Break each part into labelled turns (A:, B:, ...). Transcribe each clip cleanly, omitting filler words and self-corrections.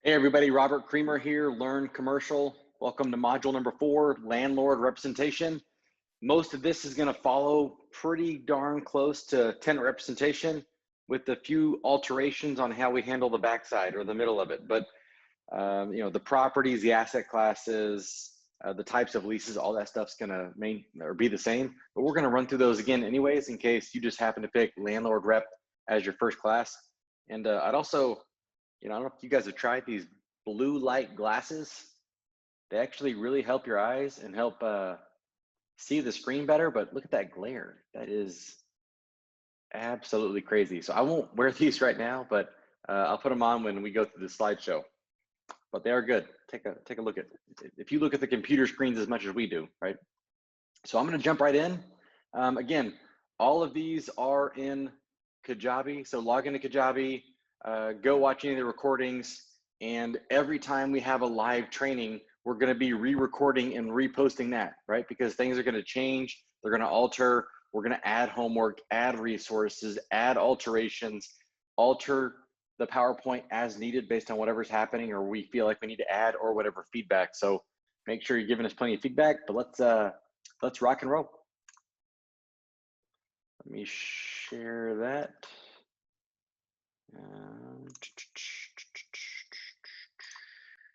A: Hey everybody, Robert Creamer here, Learn Commercial. Welcome to module number 4, Landlord Representation. Most of this is going to follow pretty darn close to tenant representation with a few alterations on how we handle the backside or the middle of it. But the properties, the asset classes, the types of leases, all that stuff's going to be the same. But we're going to run through those again anyways in case you just happen to pick Landlord Rep as your first class. And I'd also, I don't know if you guys have tried these blue light glasses. They actually really help your eyes and help see the screen better, but look at that glare. That is absolutely crazy. So I won't wear these right now, but I'll put them on when we go through the slideshow. But they are good. Take a look at, if you look at the computer screens as much as we do, right? So I'm gonna jump right in. Again, all of these are in Kajabi. So log into Kajabi, go watch any of the recordings, and every time we have a live training, we're going to be re-recording and reposting that, right? Because things are going to change, they're going to alter, we're going to add homework, add resources, add alterations, alter the PowerPoint as needed based on whatever's happening or we feel like we need to add or whatever feedback. So make sure you're giving us plenty of feedback, but let's rock and roll. Let me share that.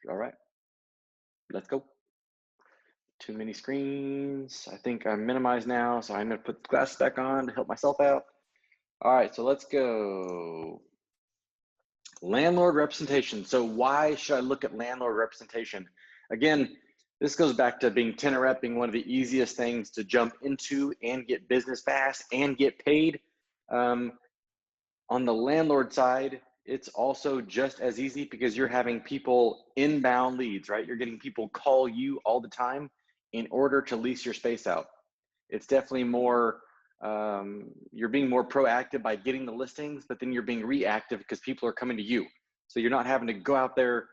A: All right, let's go. Too many screens. I think I'm minimized now, so I'm gonna put the glasses back on to help myself out. All right, so let's go. Landlord representation. So why should I look at landlord representation? Again, this goes back to being tenant rep being one of the easiest things to jump into and get business fast and get paid. On the landlord side, it's also just as easy because you're having people inbound leads, right? You're getting people call you all the time in order to lease your space out. It's definitely more, you're being more proactive by getting the listings, but then you're being reactive because people are coming to you. So you're not having to go out there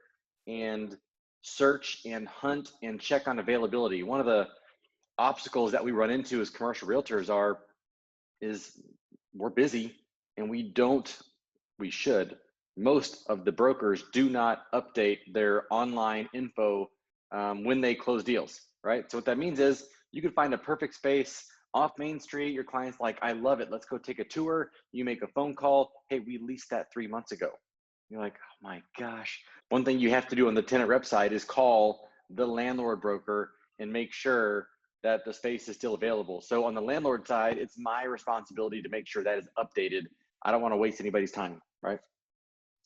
A: and search and hunt and check on availability. One of the obstacles that we run into as commercial realtors is we're busy and we should. Most of the brokers do not update their online info when they close deals, right? So what that means is you can find a perfect space off Main Street. Your client's like, I love it. Let's go take a tour. You make a phone call. Hey, we leased that 3 months ago. You're like, oh my gosh. One thing you have to do on the tenant rep side is call the landlord broker and make sure that the space is still available. So on the landlord side, it's my responsibility to make sure that is updated. I don't want to waste anybody's time, right?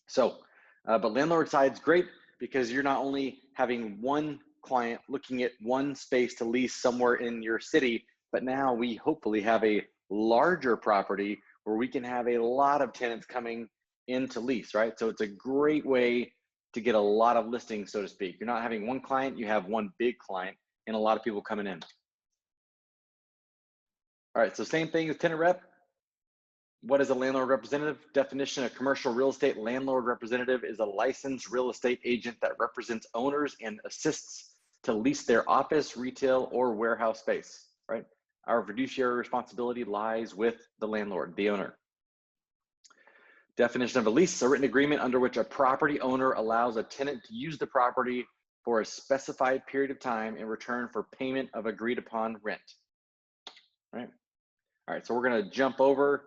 A: So, but landlord side's great because you're not only having one client looking at one space to lease somewhere in your city, but now we hopefully have a larger property where we can have a lot of tenants coming in to lease, right? So it's a great way to get a lot of listings, so to speak. You're not having one client, you have one big client and a lot of people coming in. All right, so same thing as tenant rep. What is a landlord representative? Definition: a commercial real estate landlord representative is a licensed real estate agent that represents owners and assists to lease their office, retail, or warehouse space, right? Our fiduciary responsibility lies with the landlord, the owner. Definition of a lease: a written agreement under which a property owner allows a tenant to use the property for a specified period of time in return for payment of agreed upon rent, right? All right, so we're gonna jump over.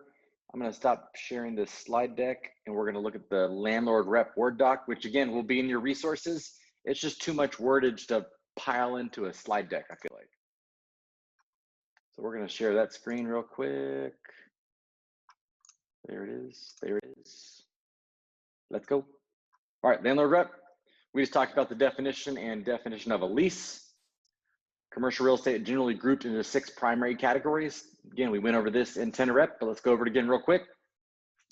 A: I'm going to stop sharing this slide deck and we're going to look at the landlord rep Word doc, which again will be in your resources. It's just too much wordage to pile into a slide deck, I feel like. So we're going to share that screen real quick. There it is. There it is. Let's go. All right, landlord rep. We just talked about the definition and definition of a lease. Commercial real estate generally grouped into 6 primary categories. Again, we went over this in tenant rep, but let's go over it again real quick.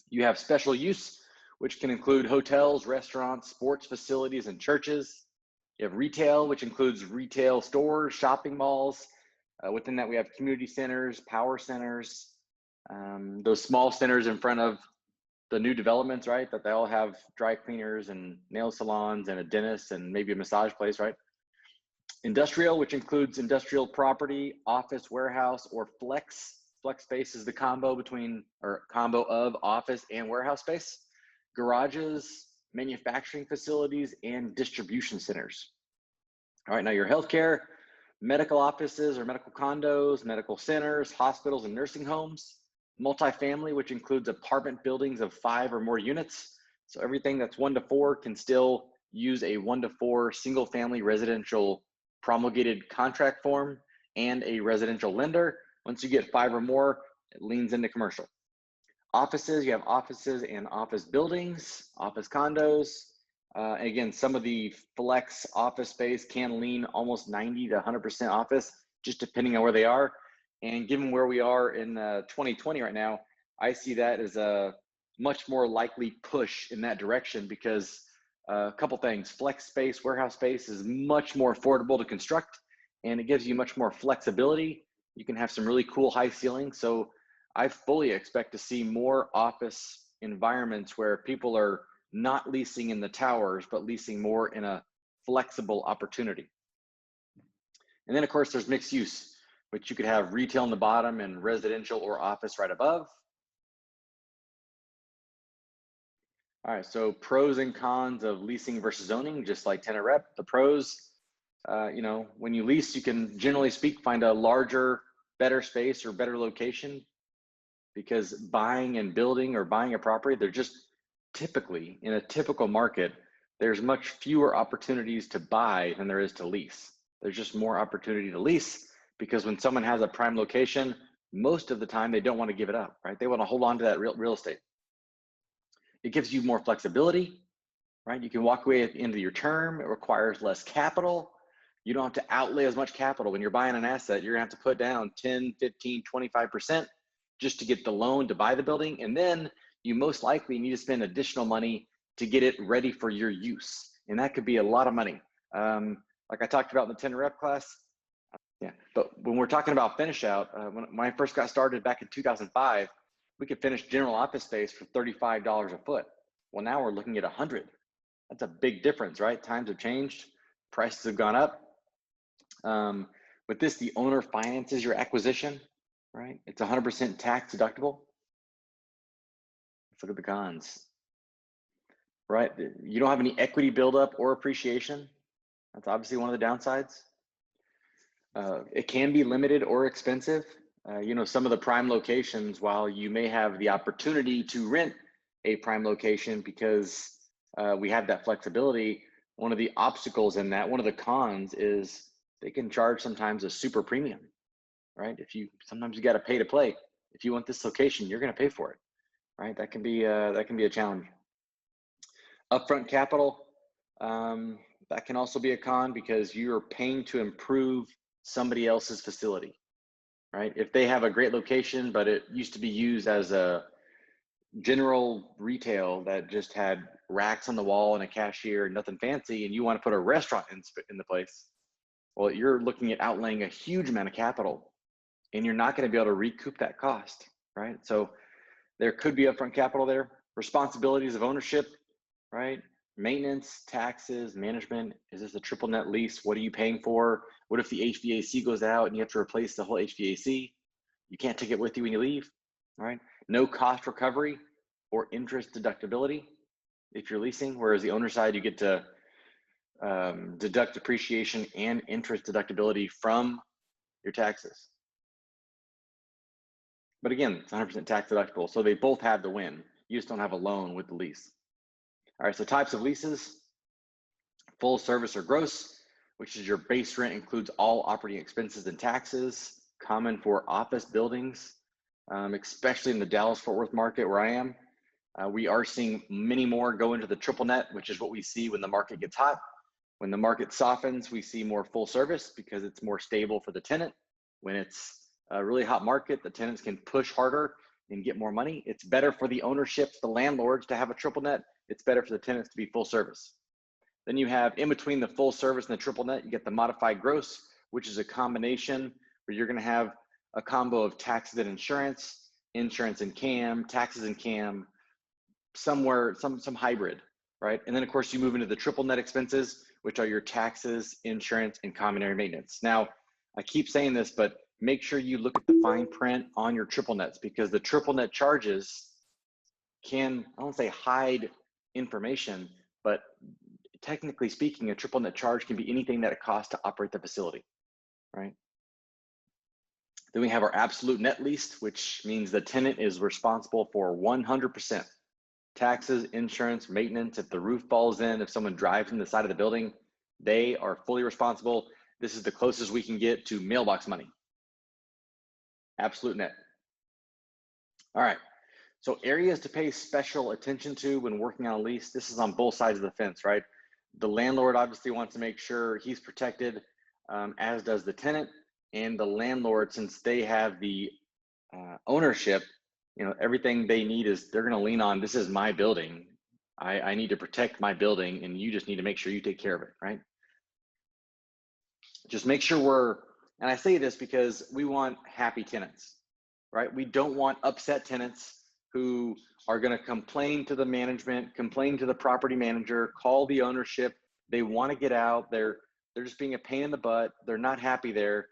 A: You have special use, which can include hotels, restaurants, sports facilities, and churches. You have retail, which includes retail stores, shopping malls. Within that, we have community centers, power centers, those small centers in front of the new developments, right? That they all have dry cleaners and nail salons and a dentist and maybe a massage place, right? Industrial, which includes industrial property, office, warehouse, or flex. Flex space is the combo between, or combo of office and warehouse space. Garages, manufacturing facilities, and distribution centers. All right, now your healthcare, medical offices or medical condos, medical centers, hospitals, and nursing homes. Multifamily, which includes apartment buildings of 5 or more units. So everything that's 1 to 4 can still use a 1 to 4 single family residential promulgated contract form and a residential lender. Once you get 5 or more, it leans into commercial. Offices, you have offices and office buildings, office condos. Again, some of the flex office space can lean almost 90 to 100% office, just depending on where they are. And given where we are in 2020 right now, I see that as a much more likely push in that direction because a couple things, flex space, warehouse space is much more affordable to construct and it gives you much more flexibility. You can have some really cool high ceilings. So I fully expect to see more office environments where people are not leasing in the towers, but leasing more in a flexible opportunity. And then of course there's mixed use, which you could have retail on the bottom and residential or office right above. All right, so pros and cons of leasing versus owning, just like tenant rep. The pros, when you lease, you can generally speak, find a larger, better space or better location because buying and building or buying a property, they're just typically in a typical market, there's much fewer opportunities to buy than there is to lease. There's just more opportunity to lease because when someone has a prime location, most of the time they don't want to give it up, right? They want to hold on to that real estate. It gives you more flexibility, right? You can walk away at the end of your term. It requires less capital. You don't have to outlay as much capital. When you're buying an asset, you're gonna have to put down 10, 15, 25% just to get the loan to buy the building. And then you most likely need to spend additional money to get it ready for your use. And that could be a lot of money. Like I talked about in the tenant rep class. Yeah, but when we're talking about finish out, when I first got started back in 2005, we could finish general office space for $35 a foot. Well, now we're looking at 100. That's a big difference, right? Times have changed, prices have gone up. With this, the owner finances your acquisition, right? It's 100% tax deductible. Let's look at the cons, right? You don't have any equity buildup or appreciation. That's obviously one of the downsides. It can be limited or expensive. Some of the prime locations, while you may have the opportunity to rent a prime location because we have that flexibility, one of the obstacles in that, one of the cons is they can charge sometimes a super premium, right? Sometimes you got to pay to play. If you want this location, you're going to pay for it, right? That can be a challenge. Upfront capital, that can also be a con because you're paying to improve somebody else's facility, right? If they have a great location, but it used to be used as a general retail that just had racks on the wall and a cashier, nothing fancy, and you want to put a restaurant in the place, well, you're looking at outlaying a huge amount of capital and you're not going to be able to recoup that cost, right? So there could be upfront capital there. Responsibilities of ownership, right? Maintenance, taxes, management. Is this a triple net lease? What are you paying for? What if the HVAC goes out and you have to replace the whole HVAC? You can't take it with you when you leave, right? No cost recovery or interest deductibility if you're leasing, whereas the owner side, you get to deduct depreciation and interest deductibility from your taxes. But again, it's 100% tax deductible, so they both have the win. You just don't have a loan with the lease. All right, so types of leases: full service or gross, which is your base rent includes all operating expenses and taxes, common for office buildings, especially in the Dallas-Fort Worth market where I am. We are seeing many more go into the triple net, which is what we see when the market gets hot. When the market softens, we see more full service because it's more stable for the tenant. When it's a really hot market, the tenants can push harder and get more money. It's better for the ownership, the landlords, to have a triple net. It's better for the tenants to be full service. Then you have in between the full service and the triple net, you get the modified gross, which is a combination where you're going to have a combo of taxes and insurance and CAM, taxes and CAM, some hybrid, right? And then of course you move into the triple net expenses, which are your taxes, insurance, and common area maintenance. Now, I keep saying this, but make sure you look at the fine print on your triple nets because the triple net charges can, I won't say hide information, but technically speaking, a triple net charge can be anything that it costs to operate the facility, right? Then we have our absolute net lease, which means the tenant is responsible for 100%. Taxes, insurance, maintenance. If the roof falls in, if someone drives in the side of the building, they are fully responsible. This is the closest we can get to mailbox money. Absolute net. All right, so areas to pay special attention to when working on a lease. This is on both sides of the fence, right? The landlord obviously wants to make sure he's protected, as does the tenant. And the landlord, since they have the ownership, you know, everything they need is they're going to lean on, this is my building. I need to protect my building, and you just need to make sure you take care of it, right? Just make sure and I say this because we want happy tenants, right? We don't want upset tenants who are going to complain to the management, complain to the property manager, call the ownership. They want to get out. They're just being a pain in the butt. They're not happy there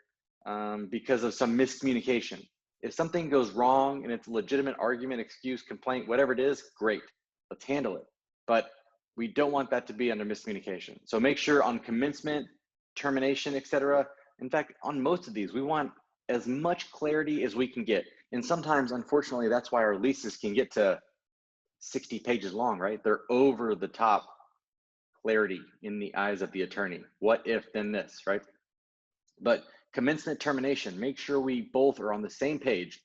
A: because of some miscommunication. If something goes wrong and it's a legitimate argument, excuse, complaint, whatever it is, great, let's handle it. But we don't want that to be under miscommunication. So make sure on commencement, termination, etc. In fact, on most of these, we want as much clarity as we can get. And sometimes, unfortunately, that's why our leases can get to 60 pages long, right? They're over the top clarity in the eyes of the attorney. What if, then this, right? But commencement, termination, make sure we both are on the same page.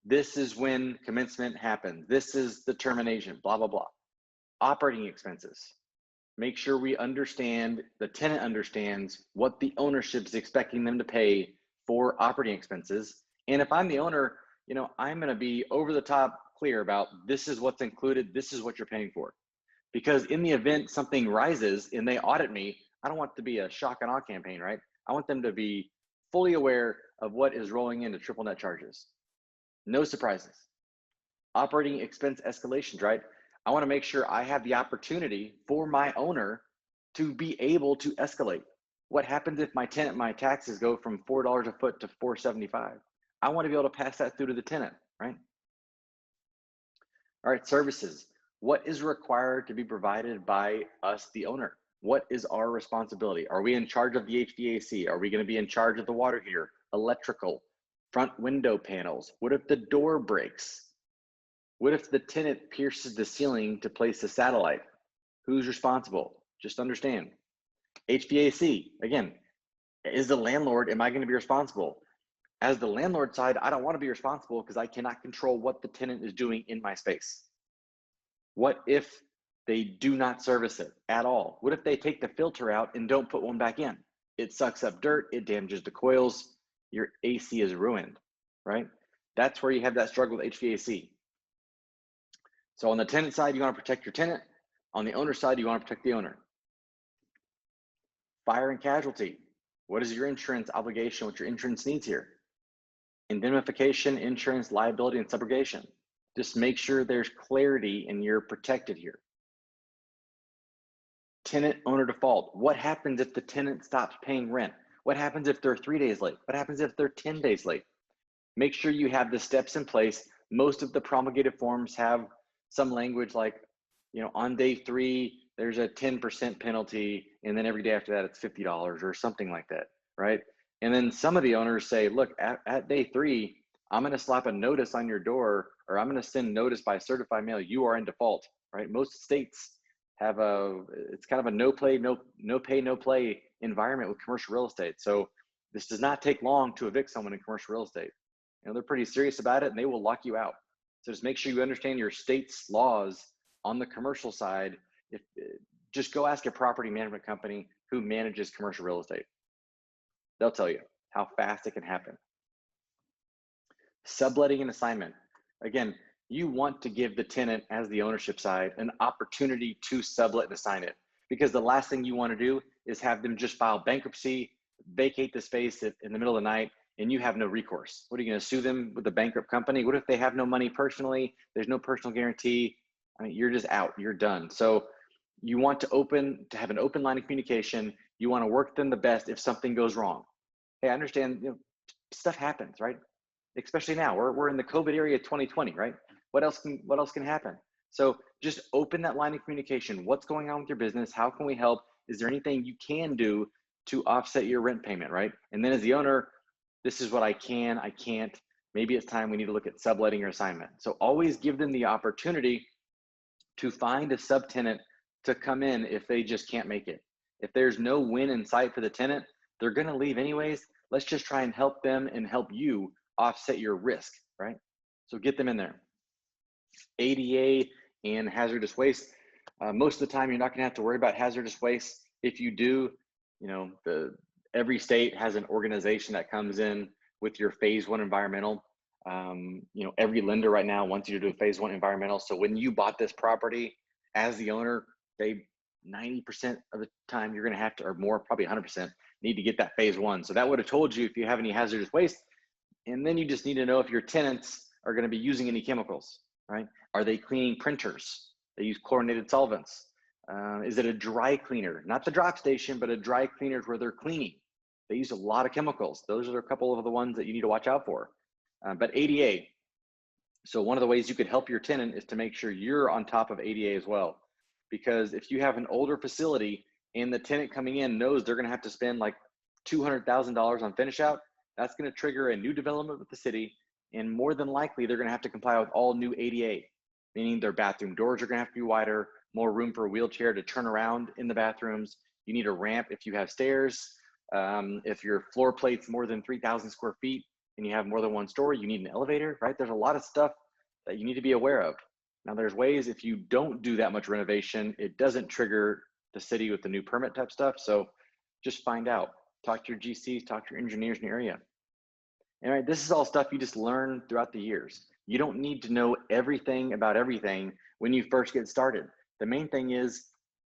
A: This is when commencement happens. This is the termination, blah, blah, blah. Operating expenses. Make sure we understand, the tenant understands what the ownership is expecting them to pay for operating expenses. And if I'm the owner, you know, I'm going to be over the top clear about this is what's included, this is what you're paying for. Because in the event something rises and they audit me, I don't want it to be a shock and awe campaign, right? I want them to be fully aware of what is rolling into triple net charges. No surprises. Operating expense escalations, right? I want to make sure I have the opportunity for my owner to be able to escalate. What happens if my tenant, my taxes go from $4 a foot to $4.75? I want to be able to pass that through to the tenant, right? All right, services. What is required to be provided by us, the owner? What is our responsibility? Are we in charge of the HVAC? Are we going to be in charge of the water heater, electrical, front window panels? What if the door breaks? What if the tenant pierces the ceiling to place a satellite? Who's responsible? Just understand. HVAC, again, is the landlord, am I going to be responsible? As the landlord side, I don't want to be responsible because I cannot control what the tenant is doing in my space. What if they do not service it at all? What if they take the filter out and don't put one back in? It sucks up dirt, it damages the coils, your AC is ruined, right? That's where you have that struggle with HVAC. So on the tenant side, you want to protect your tenant. On the owner side, you want to protect the owner. Fire and casualty. What is your insurance obligation? What your insurance needs here? Indemnification, insurance, liability, and subrogation. Just make sure there's clarity and you're protected here. Tenant owner default. What happens if the tenant stops paying rent? What happens if they're 3 days late? What happens if they're 10 days late? Make sure you have the steps in place. Most of the promulgated forms have some language like, you know, on day 3, there's a 10% penalty, and then every day after that, it's $50 or something like that, right? And then some of the owners say, look, at day 3, I'm going to slap a notice on your door, or I'm going to send notice by certified mail, you are in default, right? Most states have it's kind of a no pay, no play environment with commercial real estate. So this does not take long to evict someone in commercial real estate. You know, they're pretty serious about it and they will lock you out. So just make sure you understand your state's laws on the commercial side. Just go ask a property management company who manages commercial real estate. They'll tell you how fast it can happen. Subletting and assignment. Again, you want to give the tenant, as the ownership side, an opportunity to sublet and assign it, because the last thing you want to do is have them just file bankruptcy, vacate the space in the middle of the night, and you have no recourse. What are you going to sue them with the bankrupt company? What if they have no money personally? There's no personal guarantee. I mean, you're just out, you're done. So you want to have an open line of communication. You want to work them the best if something goes wrong. Hey, I understand, you know, stuff happens, right? Especially now, we're in the COVID area of 2020, right? What else can happen? So just open that line of communication. What's going on with your business? How can we help? Is there anything you can do to offset your rent payment, right? And then as the owner, this is what I can't. Maybe it's time we need to look at subletting your assignment. So always give them the opportunity to find a subtenant to come in if they just can't make it. If there's no win in sight for the tenant, they're going to leave anyways. Let's just try and help them and help you offset your risk, right? So get them in there. ADA and hazardous waste. Most of the time, you're not going to have to worry about hazardous waste. If you do, you know, every state has an organization that comes in with your phase 1 environmental. You know, every lender right now wants you to do a phase 1 environmental. So when you bought this property as the owner, 90% of the time you're going to have to, or more, probably 100%, need to get that phase 1. So that would have told you if you have any hazardous waste. And then you just need to know if your tenants are going to be using any chemicals, right? Are they cleaning printers? They use chlorinated solvents. Is it a dry cleaner? Not the drop station, but a dry cleaner where they're cleaning. They use a lot of chemicals. Those are a couple of the ones that you need to watch out for. But ADA, so one of the ways you could help your tenant is to make sure you're on top of ADA as well. Because if you have an older facility and the tenant coming in knows they're going to have to spend like $200,000 on finish out, that's going to trigger a new development with the city. And more than likely, they're going to have to comply with all new ADA, meaning their bathroom doors are going to have to be wider, more room for a wheelchair to turn around in the bathrooms. You need a ramp if you have stairs. If your floor plate's more than 3,000 square feet and you have more than one story, you need an elevator, right? There's a lot of stuff that you need to be aware of. Now, there's ways if you don't do that much renovation, it doesn't trigger the city with the new permit type stuff. So just find out. Talk to your GCs, talk to your engineers in your area. All right, this is all stuff you just learn throughout the years. You don't need to know everything about everything when you first get started. The main thing is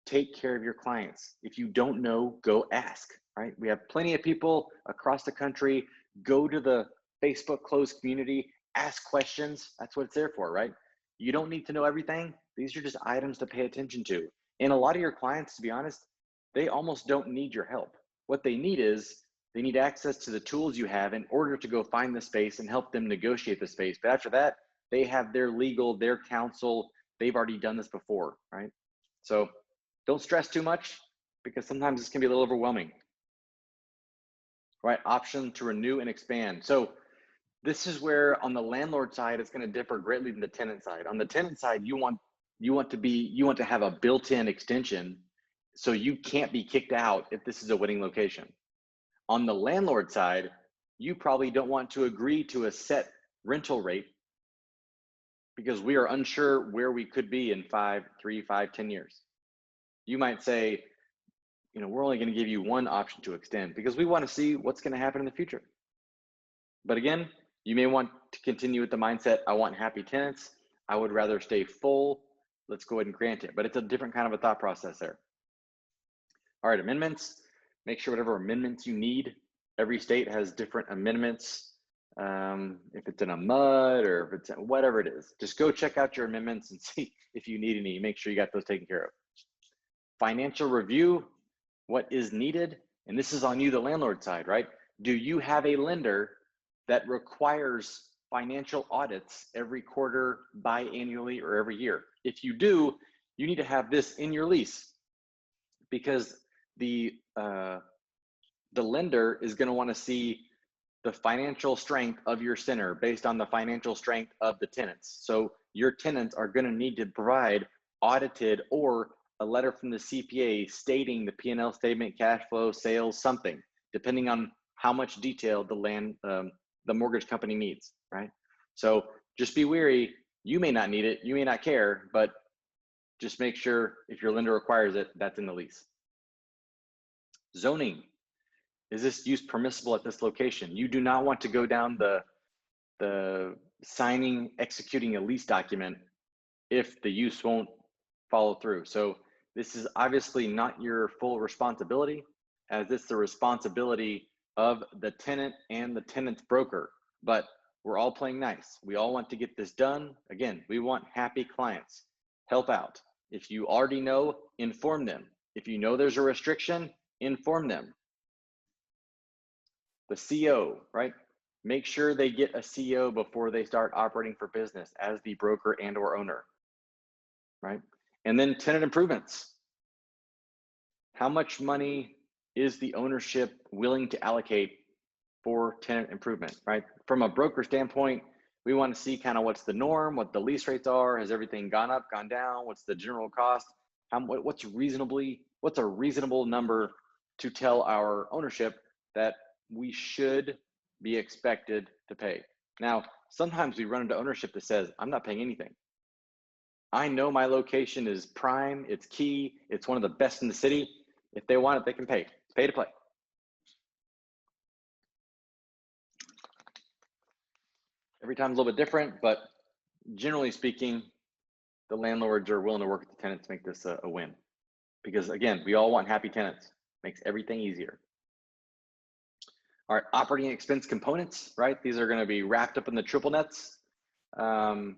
A: take care of your clients. If you don't know, go ask, right? We have plenty of people across the country. Go to the Facebook closed community, ask questions. That's what it's there for, right? You don't need to know everything. These are just items to pay attention to. And a lot of your clients, to be honest, they almost don't need your help. What they need is they need access to the tools you have in order to go find the space and help them negotiate the space. But after that, they have their legal, their counsel. They've already done this before, right? So don't stress too much because sometimes this can be a little overwhelming. Right, option to renew and expand. So this is where on the landlord side, it's going to differ greatly than the tenant side. On the tenant side, you want to have a built-in extension so you can't be kicked out if this is a winning location. On the landlord side, you probably don't want to agree to a set rental rate because we are unsure where we could be in 3, 5, 10 years. You might say, you know, we're only going to give you one option to extend because we want to see what's going to happen in the future. But again, you may want to continue with the mindset, I want happy tenants. I would rather stay full. Let's go ahead and grant it. But it's a different kind of a thought process there. All right, amendments. Make sure whatever amendments you need. Every state has different amendments. If it's in a MUD or if it's in whatever it is, just go check out your amendments and see if you need any. Make sure you got those taken care of. Financial review, what is needed? And this is on you, the landlord side, right? Do you have a lender that requires financial audits every quarter, biannually, or every year? If you do, you need to have this in your lease because the lender is going to want to see the financial strength of your center based on the financial strength of the tenants. So your tenants are going to need to provide audited or a letter from the CPA stating the P&L statement, cash flow, sales, something, depending on how much detail the mortgage company needs, right? So just be wary. You may not need it, you may not care, but just make sure if your lender requires it, that's in the lease. Zoning. Is this use permissible at this location? You do not want to go down the signing, executing a lease document if the use won't follow through. So this is obviously not your full responsibility, as it's the responsibility of the tenant and the tenant's broker. But we're all playing nice. We all want to get this done. Again, we want happy clients. Help out. If you already know, inform them. If you know there's a restriction, inform them. The CO, right? Make sure they get a CO before they start operating for business as the broker and or owner. right? And then tenant improvements. How much money is the ownership willing to allocate for tenant improvement, right? From a broker standpoint, we want to see kind of what's the norm, what the lease rates are, has everything gone up, gone down, what's the general cost, what's a reasonable number to tell our ownership that we should be expected to pay. Now, sometimes we run into ownership that says, I'm not paying anything. I know my location is prime, it's key, it's one of the best in the city. If they want it, they can pay. It's pay to play. Every time's a little bit different, but generally speaking, the landlords are willing to work with the tenants to make this a win. Because again, we all want happy tenants. Makes everything easier. All right, operating expense components, right? These are going to be wrapped up in the triple nets, and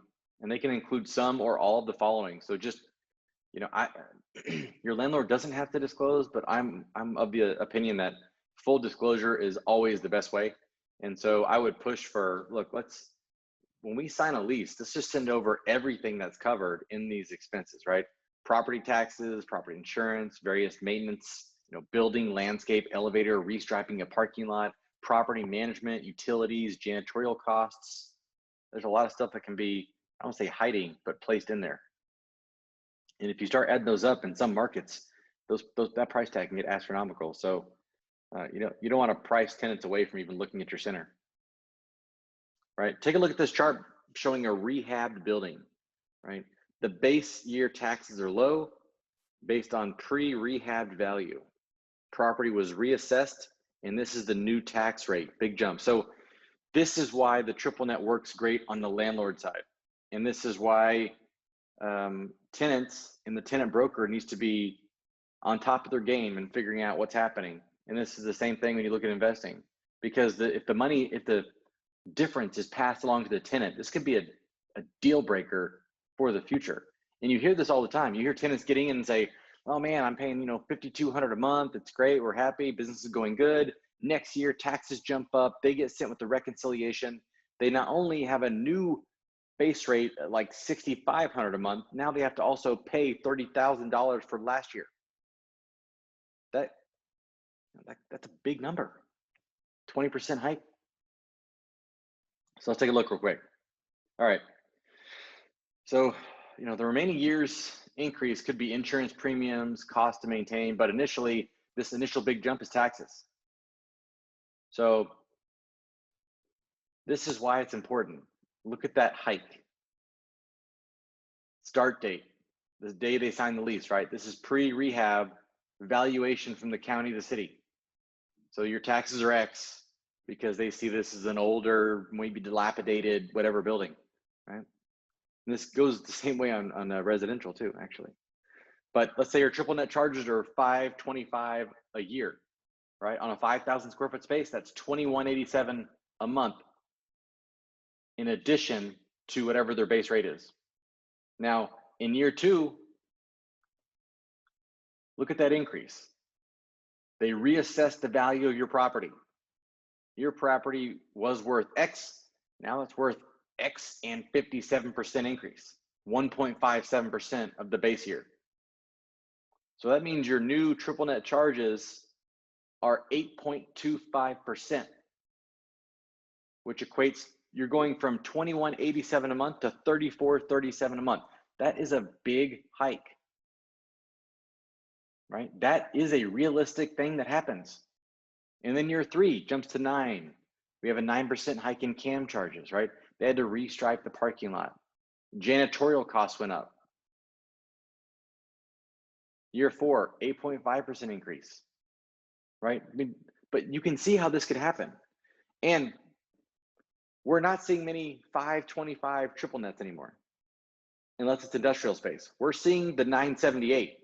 A: they can include some or all of the following. So just, you know, your landlord doesn't have to disclose, but I'm of the opinion that full disclosure is always the best way. And so I would push for, look, when we sign a lease, let's just send over everything that's covered in these expenses, right? Property taxes, property insurance, various maintenance, you know, building, landscape, elevator, restriping a parking lot, property management, utilities, janitorial costs. There's a lot of stuff that can be, I don't say hiding, but placed in there. And if you start adding those up in some markets, that price tag can get astronomical. So, you don't want to price tenants away from even looking at your center. Right, take a look at this chart showing a rehabbed building, right? The base year taxes are low based on pre-rehabbed value. Property was reassessed, and this is the new tax rate, big jump. So this is why the triple net works great on the landlord side. And this is why tenants and the tenant broker needs to be on top of their game and figuring out what's happening. And this is the same thing when you look at investing, because if the difference is passed along to the tenant, this could be a deal breaker for the future. And you hear this all the time. You hear tenants getting in and say, oh man, I'm paying, $5,200 a month. It's great. We're happy. Business is going good. Next year, taxes jump up. They get sent with the reconciliation. They not only have a new base rate at like $6,500 a month, now they have to also pay $30,000 for last year. That's a big number. 20% hike. So let's take a look real quick. All right. So, the remaining years increase could be insurance premiums, cost to maintain, but initially, this initial big jump is taxes. So this is why it's important. Look at that hike. Start date, the day they signed the lease, right? This is pre-rehab valuation from the county, the city. So your taxes are X because they see this as an older, maybe dilapidated, whatever building, right? And this goes the same way on residential too, actually. But let's say your triple net charges are $525 a year, right? On a 5,000 square foot space, that's $2,187 a month in addition to whatever their base rate is. Now, in year two, look at that increase. They reassess the value of your property. Your property was worth X, now it's worth X and 57% increase, 1.57% of the base year. So that means your new triple net charges are 8.25%, which equates, you're going from $2,187 a month to $3,437 a month. That is a big hike, right? That is a realistic thing that happens. And then year three jumps to 9. We have a 9% hike in CAM charges, right? They had to restripe the parking lot. Janitorial costs went up. Year four, 8.5% increase, right? But you can see how this could happen. And we're not seeing many 525 triple nets anymore, unless it's industrial space. We're seeing the 978.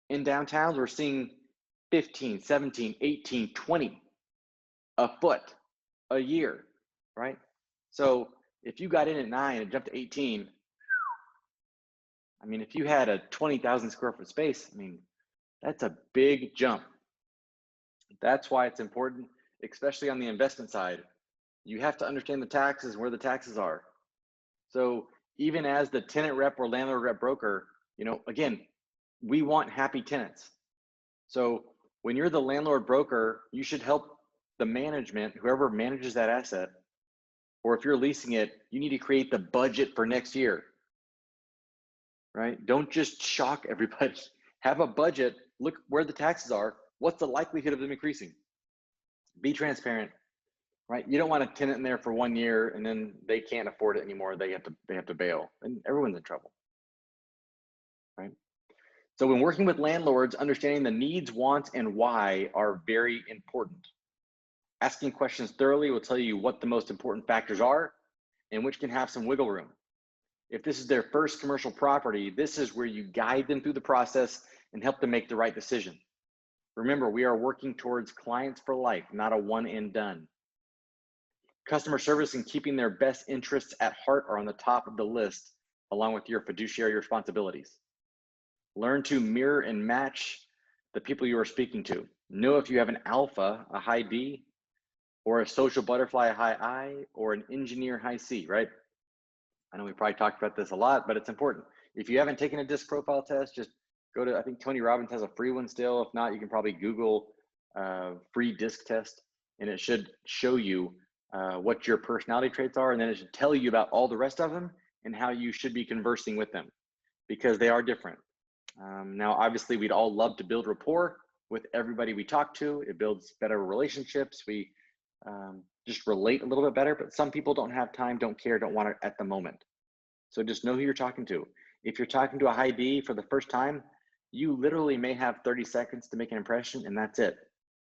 A: In downtowns, we're seeing 15, 17, 18, 20 a foot a year, right? So if you got in at 9 and jumped to 18, if you had a 20,000 square foot space, that's a big jump. That's why it's important, especially on the investment side. You have to understand the taxes and where the taxes are. So even as the tenant rep or landlord rep broker, Again, we want happy tenants. So when you're the landlord broker, you should help the management, whoever manages that asset, or if you're leasing it, you need to create the budget for next year, right? Don't just shock everybody. Have a budget, look where the taxes are, what's the likelihood of them increasing? Be transparent, right? You don't want a tenant in there for 1 year and then they can't afford it anymore. They have to bail, and everyone's in trouble, right? So when working with landlords, understanding the needs, wants, and why are very important. Asking questions thoroughly will tell you what the most important factors are and which can have some wiggle room. If this is their first commercial property, this is where you guide them through the process and help them make the right decision. Remember, we are working towards clients for life, not a one and done. Customer service and keeping their best interests at heart are on the top of the list, along with your fiduciary responsibilities. Learn to mirror and match the people you are speaking to. Know if you have an alpha, a high D, or a social butterfly, a high I, or an engineer, high C, right? I know we probably talked about this a lot, but it's important. If you haven't taken a DISC profile test, just go to, I think Tony Robbins has a free one still. If not, you can probably Google free DISC test, and it should show you what your personality traits are, and then it should tell you about all the rest of them and how you should be conversing with them, because they are different. Now, obviously, we'd all love to build rapport with everybody we talk to. It builds better relationships. We just relate a little bit better, but some people don't have time, don't care, don't want it at the moment. So just know who you're talking to. If you're talking to a high D for the first time, you literally may have 30 seconds to make an impression, and that's it,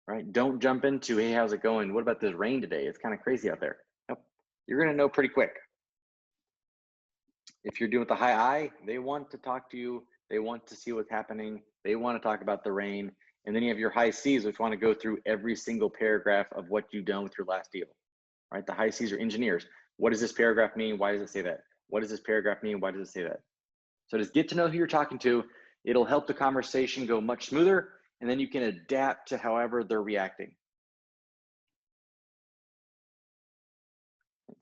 A: right? Don't jump into, hey, how's it going? What about this rain today? It's kind of crazy out there. Nope. You're gonna know pretty quick. If you're doing with the high I, they want to talk to you. They want to see what's happening. They want to talk about the rain. And then you have your high Cs, which want to go through every single paragraph of what you've done with your last deal, right? The high Cs are engineers. What does this paragraph mean? Why does it say that? What does this paragraph mean? Why does it say that? So just get to know who you're talking to. It'll help the conversation go much smoother, and then you can adapt to however they're reacting.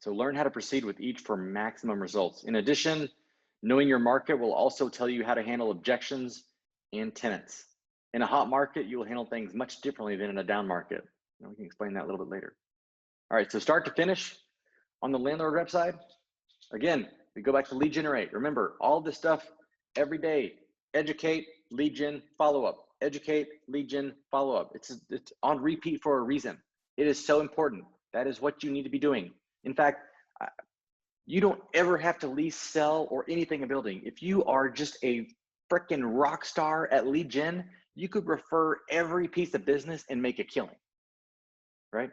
A: So learn how to proceed with each for maximum results. In addition, knowing your market will also tell you how to handle objections and tenants. In a hot market, you will handle things much differently than in a down market. We can explain that a little bit later. All right, so start to finish on the landlord rep side. Again, we go back to lead generate. Remember, all this stuff every day: educate, lead gen, follow up. Educate, lead gen, follow up. It's on repeat for a reason. It is so important. That is what you need to be doing. In fact, you don't ever have to lease, sell, or anything a building. If you are just a freaking rock star at lead gen, you could refer every piece of business and make a killing, right?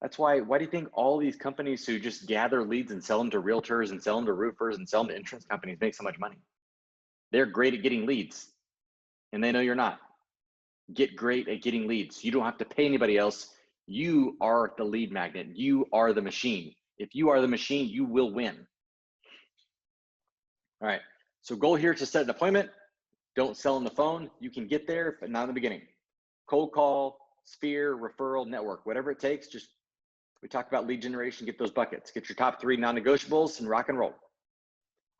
A: That's why do you think all these companies who just gather leads and sell them to realtors and sell them to roofers and sell them to insurance companies make so much money? They're great at getting leads, and they know you're not. Get great at getting leads. You don't have to pay anybody else. You are the lead magnet. You are the machine. If you are the machine, you will win. All right, so goal here is to set an appointment. Don't sell on the phone. You can get there, but not in the beginning. Cold call, sphere, referral, network, whatever it takes. Just, we talk about lead generation, get those buckets. Get your top 3 non-negotiables and rock and roll.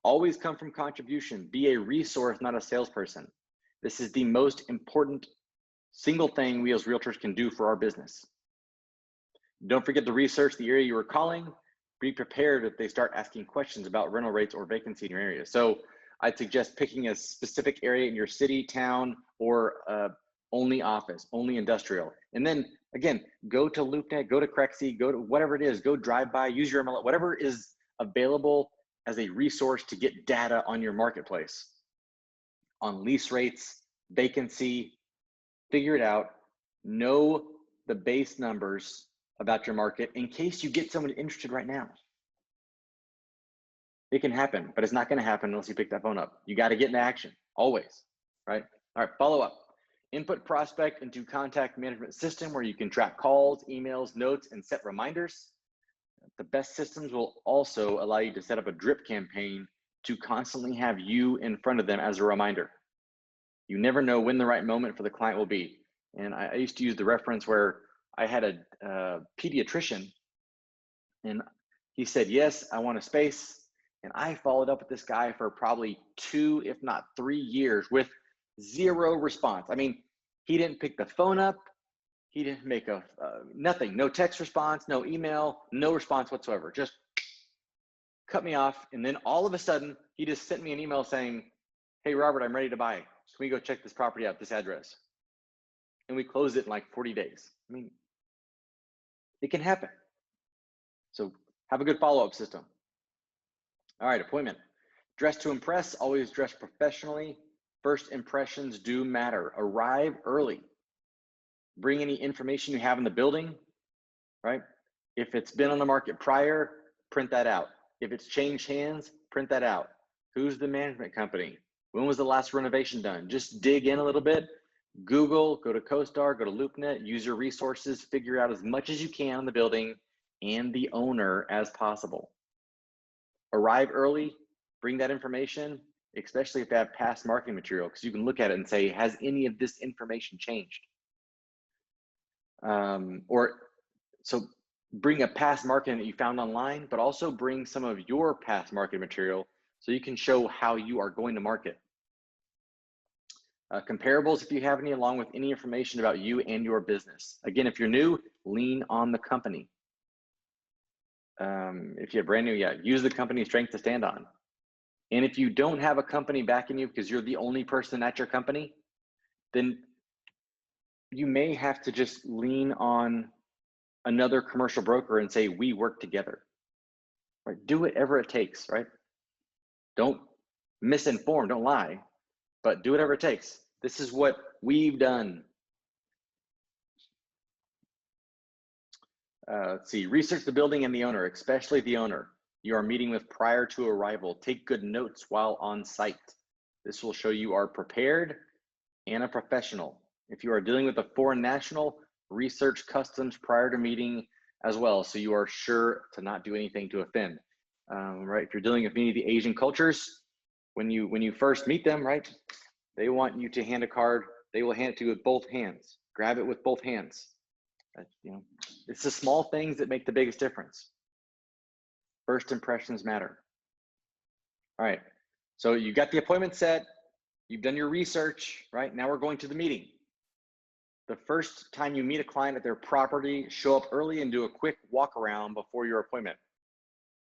A: Always come from contribution. Be a resource, not a salesperson. This is the most important single thing we as realtors can do for our business. Don't forget to research the area you are calling. Be prepared if they start asking questions about rental rates or vacancy in your area. So I'd suggest picking a specific area in your city, town, or only office, only industrial. And then again, go to LoopNet, go to Crexy, go to whatever it is, go drive by, use your MLS, whatever is available as a resource to get data on your marketplace, on lease rates, vacancy. Figure it out. Know the base numbers about your market in case you get someone interested right now. It can happen, but it's not going to happen unless you pick that phone up. You got to get into action, always, right? All right, follow up. Input prospect into contact management system where you can track calls, emails, notes, and set reminders. The best systems will also allow you to set up a drip campaign to constantly have you in front of them as a reminder. You never know when the right moment for the client will be. And I used to use the reference where I had a pediatrician, and he said, yes, I want a space. And I followed up with this guy for probably 2, if not 3 years with zero response. I mean, he didn't pick the phone up. He didn't make nothing, no text response, no email, no response whatsoever. Just cut me off. And then all of a sudden, he just sent me an email saying, hey, Robert, I'm ready to buy. Can we go check this property out, this address? And we closed it in like 40 days. I mean, it can happen. So have a good follow-up system. All right, appointment. Dress to impress, always dress professionally. First impressions do matter. Arrive early. Bring any information you have in the building, right? If it's been on the market prior, print that out. If it's changed hands, print that out. Who's the management company? When was the last renovation done? Just dig in a little bit. Google, go to CoStar, go to LoopNet, use your resources, figure out as much as you can on the building and the owner as possible. Arrive early, bring that information, especially if they have past marketing material, because you can look at it and say, has any of this information changed? So bring a past marketing that you found online, but also bring some of your past marketing material so you can show how you are going to market. Comparables, if you have any, along with any information about you and your business. Again, if you're new, lean on the company. If you're brand new, yeah, use the company's strength to stand on. And if you don't have a company backing you because you're the only person at your company, then you may have to just lean on another commercial broker and say, we work together, right? Do whatever it takes, right? Don't misinform, don't lie, but do whatever it takes. This is what we've done. Let's see, research the building and the owner, especially the owner you are meeting with prior to arrival. Take good notes while on site. This will show you are prepared and a professional. If you are dealing with a foreign national, research customs prior to meeting as well, so you are sure to not do anything to offend. Right? If you're dealing with many of the Asian cultures, when you first meet them, right, they want you to hand a card. They will hand it to you with both hands. Grab it with both hands. You know, it's the small things that make the biggest difference. First impressions matter. All right, so you got the appointment set. You've done your research, right? Now we're going to the meeting. The first time you meet a client at their property, show up early and do a quick walk around before your appointment.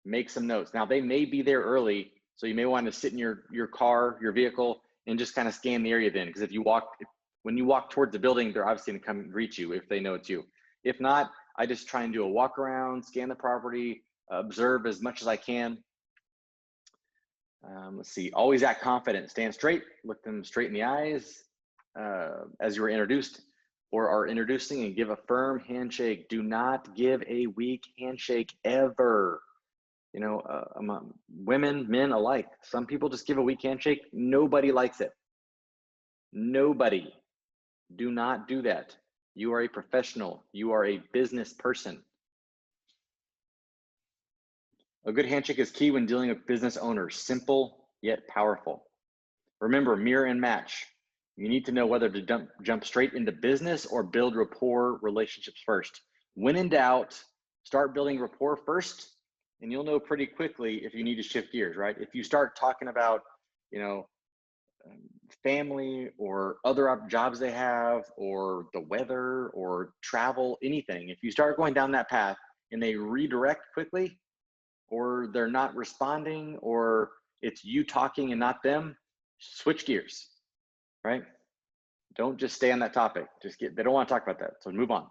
A: Make some notes. Now they may be there early, so you may want to sit in your car, your vehicle, and just kind of scan the area then, because when you walk towards the building, they're obviously gonna come greet you if they know it's you. If not, I just try and do a walk around, scan the property, observe as much as I can. Let's see, always act confident, stand straight, look them straight in the eyes as you were introduced or are introducing, and give a firm handshake. Do not give a weak handshake ever. You know, among women, men alike. Some people just give a weak handshake. Nobody likes it. Nobody. Do not do that. You are a professional. You are a business person. A good handshake is key when dealing with business owners. Simple yet powerful. Remember, mirror and match. You need to know whether to jump straight into business or build rapport relationships first. When in doubt, start building rapport first, and you'll know pretty quickly if you need to shift gears, right? If you start talking about, you know, family or other jobs they have, or the weather or travel, anything, if you start going down that path and they redirect quickly, or they're not responding, or it's you talking and not them, switch gears, right? Don't just stay on that topic. They don't want to talk about that, so move on.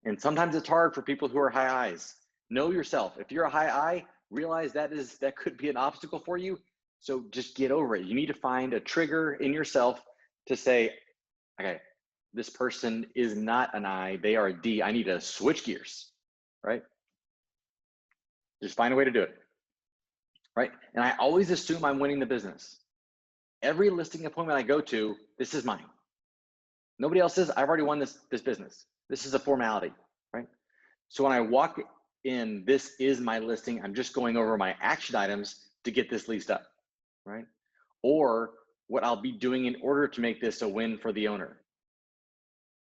A: And sometimes it's hard for people who are high I's. Know yourself. If you're a high I, realize that could be an obstacle for you. So just get over it. You need to find a trigger in yourself to say, okay, this person is not an I, they are a D. I need to switch gears, right? Just find a way to do it, right? And I always assume I'm winning the business. Every listing appointment I go to, this is mine. Nobody else says, I've already won this business. This is a formality, right? So when I walk in, this is my listing. I'm just going over my action items to get this leased up, right? Or what I'll be doing in order to make this a win for the owner.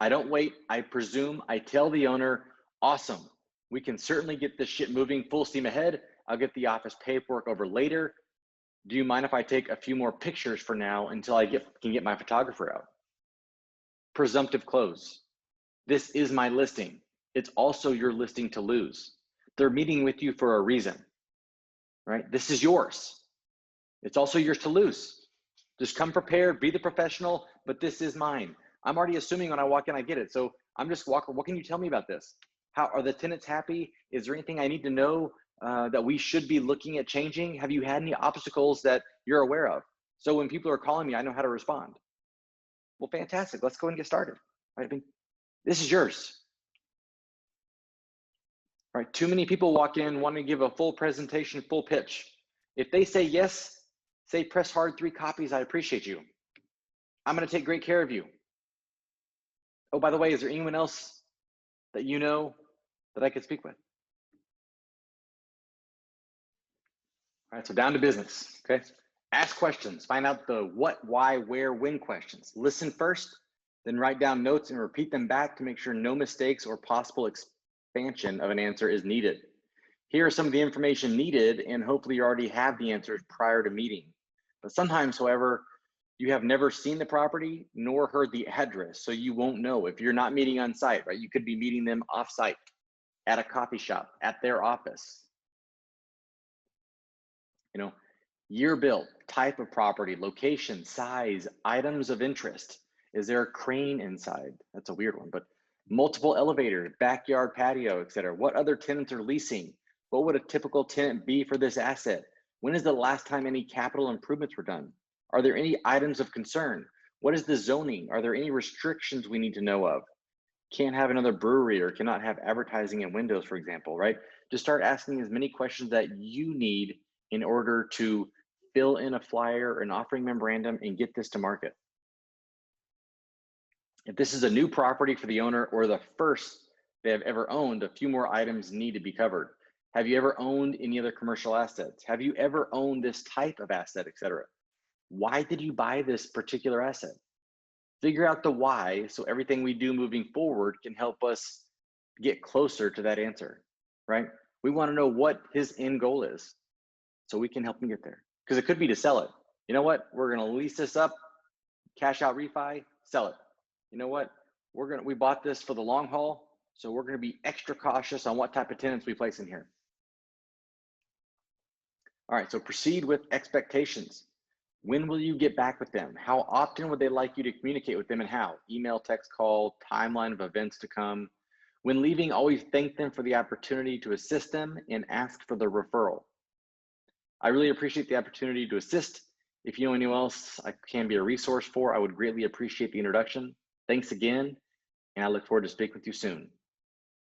A: I don't wait. I presume. I tell the owner, awesome. We can certainly get this shit moving full steam ahead. I'll get the office paperwork over later. Do you mind if I take a few more pictures for now until I can get my photographer out? Presumptive close. This is my listing. It's also your listing to lose. They're meeting with you for a reason, right? This is yours. It's also yours to lose. Just come prepared, be the professional, but this is mine. I'm already assuming when I walk in, I get it. So I'm just walking. What can you tell me about this? How are the tenants happy? Is there anything I need to know that we should be looking at changing? Have you had any obstacles that you're aware of? So when people are calling me, I know how to respond. Well, fantastic. Let's go and get started. Right? I mean, this is yours. All right. Too many people walk in wanting to give a full presentation, full pitch. If they say yes, say press hard 3 copies. I appreciate you. I'm going to take great care of you. Oh, by the way, is there anyone else that you know that I could speak with? All right, so down to business, okay? Ask questions, find out the what, why, where, when questions. Listen first, then write down notes and repeat them back to make sure no mistakes or possible expansion of an answer is needed. Here are some of the information needed, and hopefully you already have the answers prior to meeting. But sometimes, however, you have never seen the property nor heard the address, so you won't know if you're not meeting on site, right? You could be meeting them off site, at a coffee shop, at their office. You know, year built, type of property, location, size, items of interest. Is there a crane inside? That's a weird one, but multiple elevators, backyard patio, etc. What other tenants are leasing? What would a typical tenant be for this asset? When is the last time any capital improvements were done? Are there any items of concern? What is the zoning? Are there any restrictions we need to know of? Can't have another brewery or cannot have advertising in windows, for example, right? Just start asking as many questions that you need in order to fill in a flyer or an offering memorandum and get this to market. If this is a new property for the owner or the first they have ever owned, a few more items need to be covered. Have you ever owned any other commercial assets? Have you ever owned this type of asset, etc.? Why did you buy this particular asset? Figure out the why so everything we do moving forward can help us get closer to that answer, right? We want to know what his end goal is so we can help him get there. Because it could be to sell it. You know what? We're going to lease this up, cash out refi, sell it. You know what? We bought this for the long haul, so we're going to be extra cautious on what type of tenants we place in here. All right, so proceed with expectations. When will you get back with them? How often would they like you to communicate with them and how? Email, text, call, timeline of events to come. When leaving, always thank them for the opportunity to assist them and ask for the referral. I really appreciate the opportunity to assist. If you know anyone else I can be a resource for, I would greatly appreciate the introduction. Thanks again, and I look forward to speaking with you soon.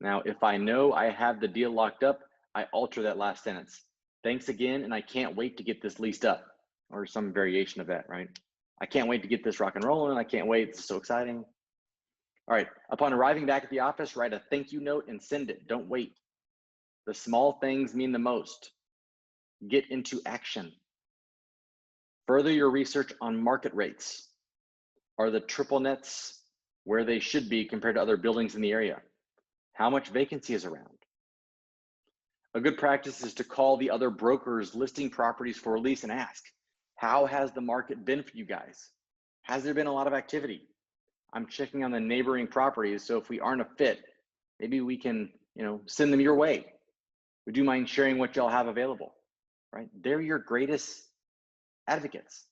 A: Now, if I know I have the deal locked up, I alter that last sentence. Thanks again, and I can't wait to get this leased up, or some variation of that, right? I can't wait to get this rock and rolling. I can't wait. It's so exciting. All right, upon arriving back at the office, write a thank you note and send it. Don't wait. The small things mean the most. Get into action. Further your research on market rates. Are the triple nets where they should be compared to other buildings in the area? How much vacancy is around? A good practice is to call the other brokers listing properties for release and ask, how has the market been for you guys? Has there been a lot of activity? I'm checking on the neighboring properties, so if we aren't a fit, maybe we can, send them your way. Would you mind sharing what y'all have available? Right? They're your greatest advocates,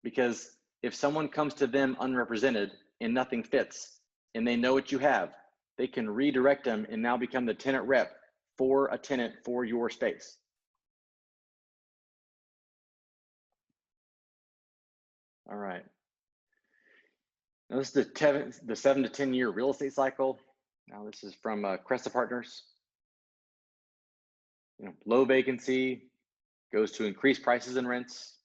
A: because if someone comes to them unrepresented and nothing fits and they know what you have, they can redirect them and now become the tenant rep for a tenant for your space. All right. Now this is the 7 to 10 year real estate cycle. Now this is from Cresta Partners. Low vacancy goes to increased prices and rents,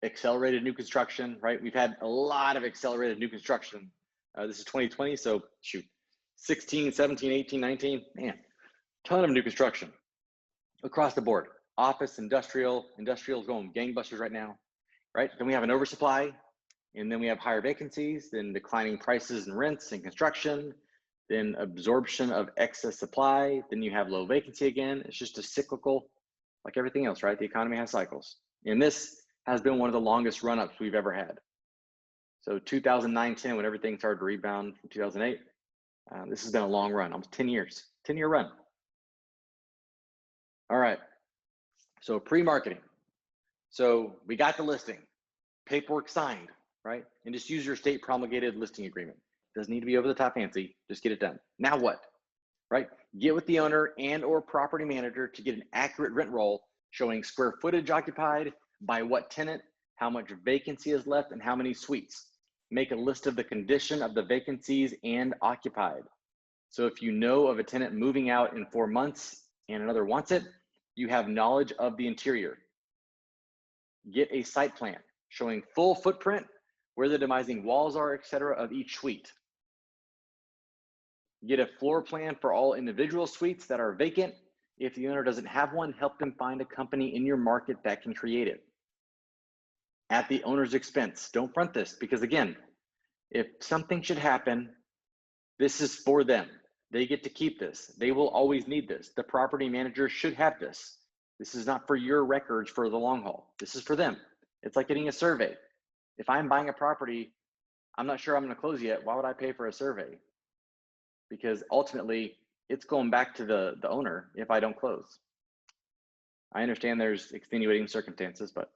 A: accelerated new construction, right? We've had a lot of accelerated new construction. This is 2020, so shoot, 16, 17, 18, 19, man, ton of new construction across the board. Office, industrial is going gangbusters right now, right? Then we have an oversupply, and then we have higher vacancies, then declining prices and rents and construction, then absorption of excess supply, then you have low vacancy again. It's just a cyclical like everything else, right? The economy has cycles. And this has been one of the longest run-ups we've ever had. So 2009-10, when everything started to rebound from 2008, this has been a long run, almost 10 years, 10-year run. All right, so pre-marketing. So we got the listing, paperwork signed, right? And just use your state promulgated listing agreement. Doesn't need to be over the top fancy, just get it done. Now what, right? Get with the owner and or property manager to get an accurate rent roll showing square footage occupied, by what tenant, how much vacancy is left, and how many suites. Make a list of the condition of the vacancies and occupied. So if you know of a tenant moving out in 4 months and another wants it, you have knowledge of the interior. Get a site plan showing full footprint, where the demising walls are, etc., of each suite. Get a floor plan for all individual suites that are vacant. If the owner doesn't have one, help them find a company in your market that can create it. At the owner's expense. Don't front this, because again, if something should happen, this is for them. They get to keep this. They will always need this. The property manager should have this. This is not for your records for the long haul. This is for them. It's like getting a survey. If I'm buying a property, I'm not sure I'm going to close yet. Why would I pay for a survey? Because ultimately, it's going back to the owner if I don't close. I understand there's extenuating circumstances, but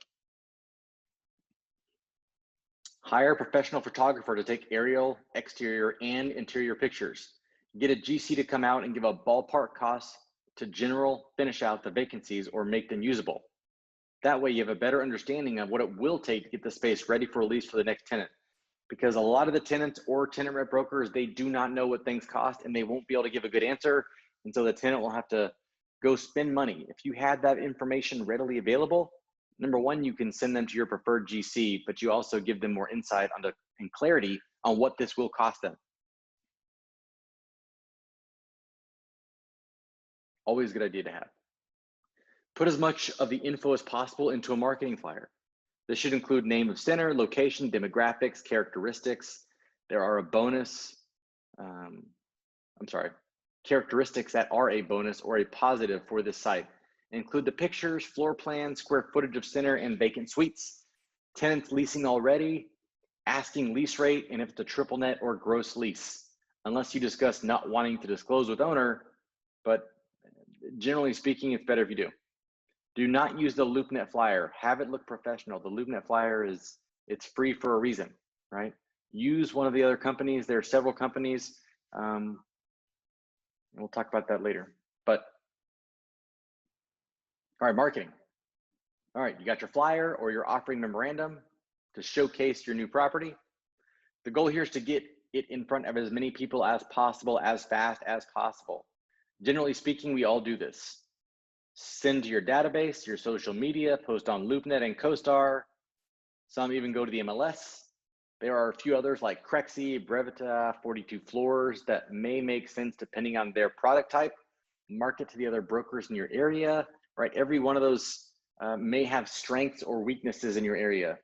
A: hire a professional photographer to take aerial, exterior, and interior pictures. Get a GC to come out and give a ballpark cost to general finish out the vacancies or make them usable. That way you have a better understanding of what it will take to get the space ready for release for the next tenant. Because a lot of the tenants or tenant rep brokers, they do not know what things cost and they won't be able to give a good answer. And so the tenant will have to go spend money. If you had that information readily available, number one, you can send them to your preferred GC, but you also give them more insight and clarity on what this will cost them. Always a good idea to have. Put as much of the info as possible into a marketing flyer. This should include name of center, location, demographics, characteristics. There are a bonus, characteristics that are a bonus or a positive for this site. Include the pictures, floor plan, square footage of center, and vacant suites. Tenants leasing already, asking lease rate, and if it's a triple net or gross lease. Unless you discuss not wanting to disclose with owner, but generally speaking, it's better if you do. Do not use the LoopNet flyer. Have it look professional. The LoopNet flyer it's free for a reason, right? Use one of the other companies. There are several companies. And we'll talk about that later. But all right, marketing. All right, you got your flyer or your offering memorandum to showcase your new property. The goal here is to get it in front of as many people as possible, as fast as possible. Generally speaking, we all do this. Send to your database, your social media, post on LoopNet and CoStar. Some even go to the MLS. There are a few others like Crexy, Brevita, 42 Floors that may make sense depending on their product type. Market to the other brokers in your area, right? Every one of those may have strengths or weaknesses in your area.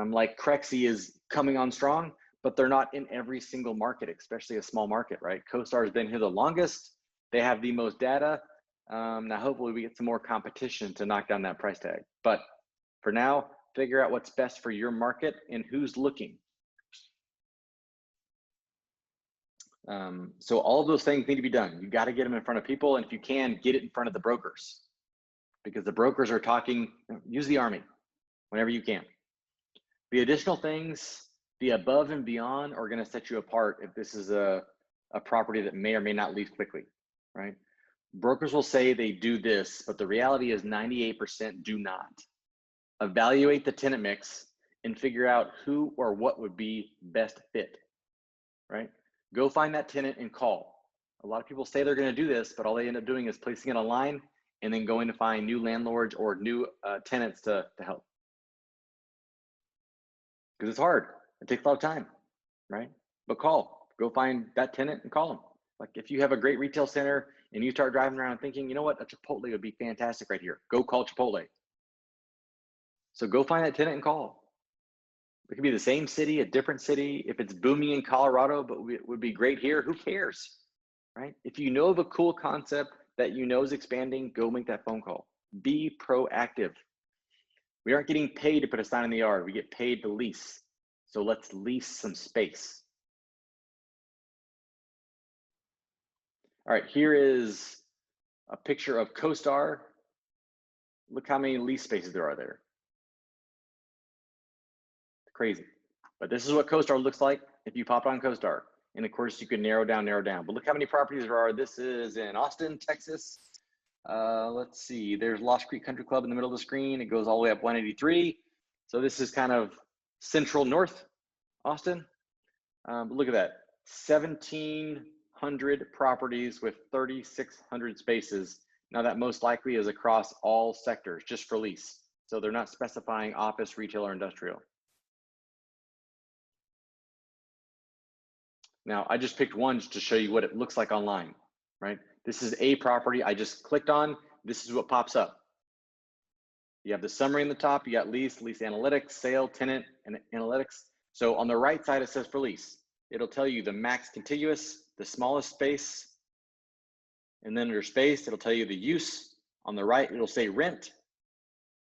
A: Like Crexy is coming on strong, but they're not in every single market, especially a small market, right? CoStar has been here the longest. They have the most data. Now, hopefully we get some more competition to knock down that price tag. But for now, figure out what's best for your market and who's looking. So all of those things need to be done. You got to get them in front of people. And if you can, get it in front of the brokers, because the brokers are talking. Use the Army whenever you can. The additional things, the above and beyond, are going to set you apart if this is a property that may or may not lease quickly, right? Brokers will say they do this, but the reality is 98% do not. Evaluate the tenant mix and figure out who or what would be best fit, right? Go find that tenant and call. A lot of people say they're going to do this, but all they end up doing is placing it online and then going to find new landlords or new tenants to help. Because it's hard. It takes a lot of time, right? But call. Go find that tenant and call them. Like if you have a great retail center and you start driving around thinking, you know what, a Chipotle would be fantastic right here. Go call Chipotle. So go find that tenant and call. It could be the same city, a different city. If it's booming in Colorado, but it would be great here, who cares, right? If you know of a cool concept that you know is expanding, go make that phone call. Be proactive. We aren't getting paid to put a sign in the yard. We get paid to lease. So let's lease some space. All right, here is a picture of CoStar. Look how many lease spaces there are there. It's crazy. But this is what CoStar looks like if you pop on CoStar. And of course, you can narrow down. But look how many properties there are. This is in Austin, Texas. Let's see, there's Lost Creek Country Club in the middle of the screen. It goes all the way up 183. So this is kind of central north Austin. But look at that, 1,700 properties with 3,600 spaces. Now that most likely is across all sectors, just for lease. So they're not specifying office, retail, or industrial. Now I just picked one just to show you what it looks like online, right? This is a property I just clicked on. This is what pops up. You have the summary in the top, you got lease, lease analytics, sale, tenant, and analytics. So on the right side, it says for lease. It'll tell you the max contiguous, the smallest space, and then under space, it'll tell you the use. On the right, it'll say rent.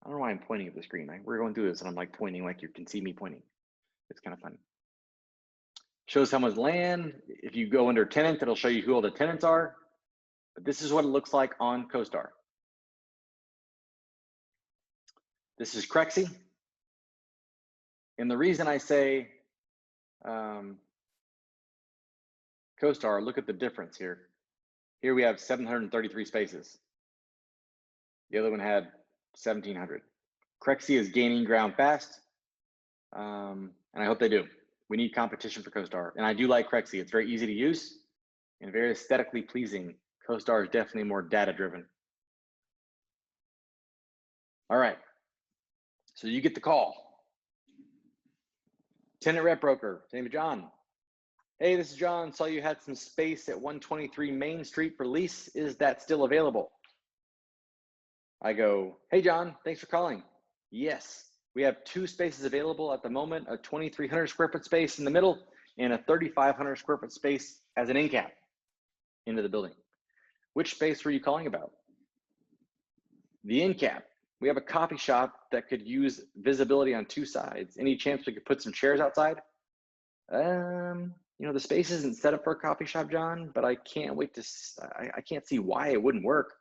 A: I don't know why I'm pointing at the screen. We're going through this and I'm like pointing like you can see me pointing. It's kind of funny. Shows how much land. If you go under tenant, it'll show you who all the tenants are. But this is what it looks like on CoStar. This is Crexy. And the reason I say CoStar, look at the difference here. Here we have 733 spaces. The other one had 1,700. Crexy is gaining ground fast, and I hope they do. We need competition for CoStar. And I do like Crexy. It's very easy to use and very aesthetically pleasing. CoStar is definitely more data-driven. All right, so you get the call. Tenant rep broker, his name is John. Hey, this is John. Saw you had some space at 123 Main Street for lease. Is that still available? I go, hey, John, thanks for calling. Yes, we have 2 spaces available at the moment, a 2,300 square foot space in the middle and a 3,500 square foot space as an end cap into the building. Which space were you calling about? The end cap. We have a coffee shop that could use visibility on 2 sides. Any chance we could put some chairs outside? You know, the space isn't set up for a coffee shop, John, but I can't wait to, I can't see why it wouldn't work.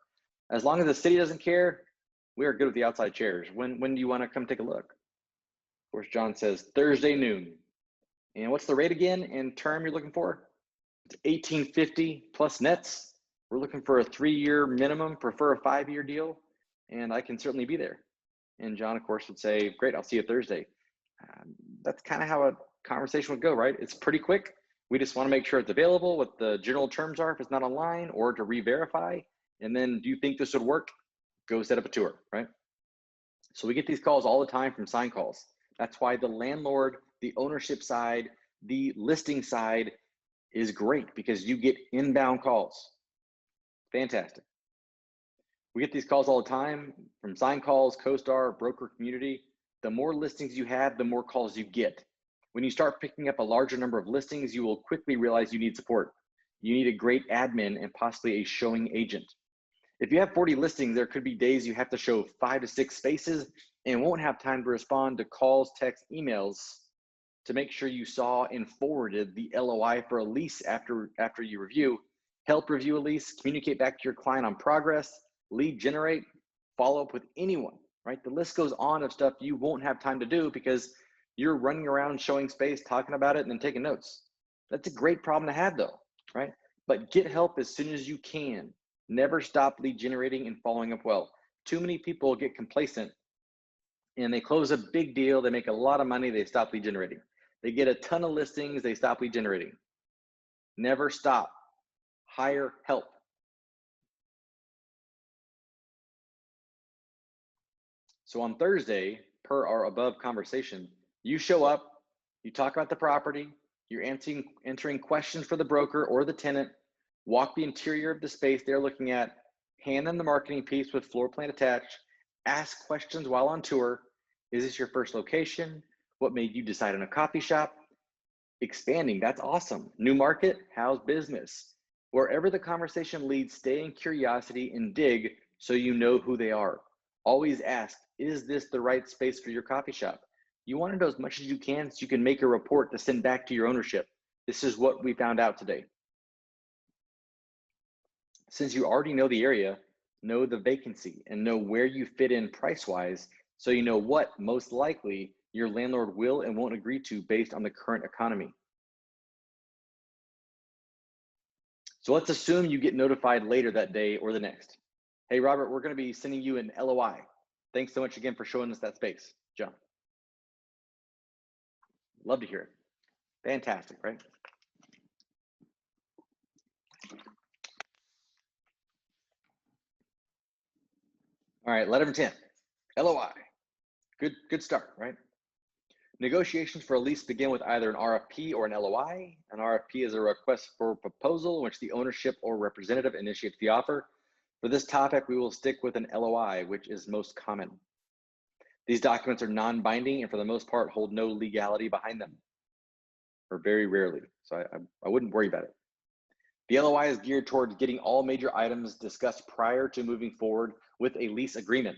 A: As long as the city doesn't care, we are good with the outside chairs. When do you want to come take a look? Of course, John says Thursday noon. And what's the rate again and term you're looking for? It's $1,850 plus nets. We're looking for a 3-year minimum, prefer a 5-year deal, and I can certainly be there. And John, of course, would say, great, I'll see you Thursday. That's kind of how a conversation would go, right? It's pretty quick. We just want to make sure it's available, what the general terms are if it's not online, or to re-verify. And then, do you think this would work? Go set up a tour, right? So we get these calls all the time from sign calls. That's why the landlord, the ownership side, the listing side is great, because you get inbound calls. Fantastic. We get these calls all the time from sign calls, CoStar, broker community. The more listings you have, the more calls you get. When you start picking up a larger number of listings, you will quickly realize you need support. You need a great admin and possibly a showing agent. If you have 40 listings, there could be days you have to show 5 to 6 spaces and won't have time to respond to calls, texts, emails to make sure you saw and forwarded the LOI for a lease after you review. Help review a lease, communicate back to your client on progress, lead generate, follow up with anyone, right? The list goes on of stuff you won't have time to do because you're running around showing space, talking about it, and then taking notes. That's a great problem to have though, right? But get help as soon as you can. Never stop lead generating and following up well. Too many people get complacent and they close a big deal, they make a lot of money, they stop lead generating. They get a ton of listings, they stop lead generating. Never stop. Hire help. So on Thursday, per our above conversation, you show up, you talk about the property, you're answering questions for the broker or the tenant, walk the interior of the space they're looking at, hand them the marketing piece with floor plan attached, ask questions while on tour. Is this your first location? What made you decide on a coffee shop? Expanding, that's awesome. New market, how's business? Wherever the conversation leads, stay in curiosity and dig so you know who they are. Always ask, is this the right space for your coffee shop? You want to know as much as you can so you can make a report to send back to your ownership. This is what we found out today. Since you already know the area, know the vacancy, and know where you fit in price-wise, so you know what most likely your landlord will and won't agree to based on the current economy. So let's assume you get notified later that day or the next. Hey, Robert, we're going to be sending you an LOI. Thanks so much again for showing us that space. John. Love to hear it. Fantastic, right? All right, letter of intent, LOI. Good start, right? Negotiations for a lease begin with either an RFP or an LOI. An RFP is a request for proposal in which the ownership or representative initiates the offer. For this topic, we will stick with an LOI, which is most common. These documents are non-binding and for the most part hold no legality behind them, or very rarely. So I wouldn't worry about it. The LOI is geared towards getting all major items discussed prior to moving forward with a lease agreement.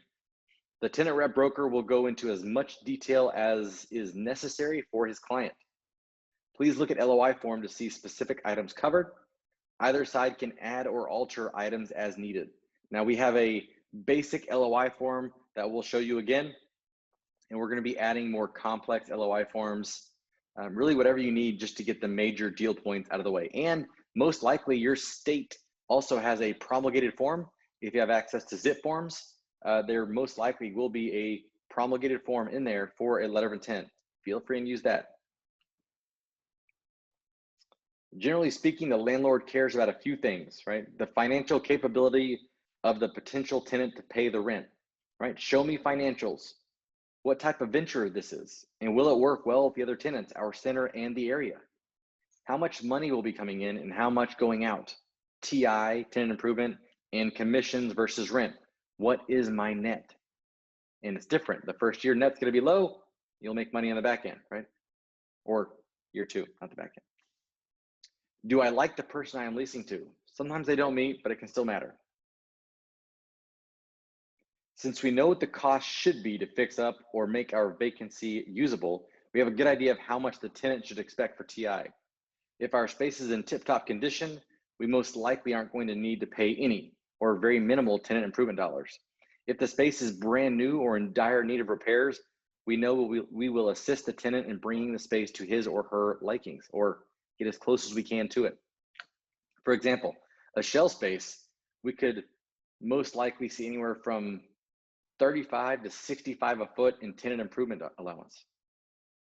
A: The tenant rep broker will go into as much detail as is necessary for his client. Please look at LOI form to see specific items covered. Either side can add or alter items as needed. Now we have a basic LOI form that we'll show you again, and we're going to be adding more complex LOI forms, really whatever you need just to get the major deal points out of the way. And most likely your state also has a promulgated form. If you have access to zip forms, there most likely will be a promulgated form in there for a letter of intent. Feel free and use that. Generally speaking, the landlord cares about a few things, right? The financial capability of the potential tenant to pay the rent, right? Show me financials. What type of venture this is, and will it work well with the other tenants, our center and the area? How much money will be coming in and how much going out? TI, tenant improvement, and commissions versus rent. What is my net? And it's different. The first year net's going to be low. You'll make money on the back end, right? Or year two, not the back end. Do I like the person I am leasing to? Sometimes they don't meet, but it can still matter. Since we know what the cost should be to fix up or make our vacancy usable, we have a good idea of how much the tenant should expect for TI. If our space is in tip-top condition, we most likely aren't going to need to pay any or very minimal tenant improvement dollars. If the space is brand new or in dire need of repairs, we know we will assist the tenant in bringing the space to his or her likings or get as close as we can to it. For example, a shell space, we could most likely see anywhere from 35 to 65 a foot in tenant improvement allowance,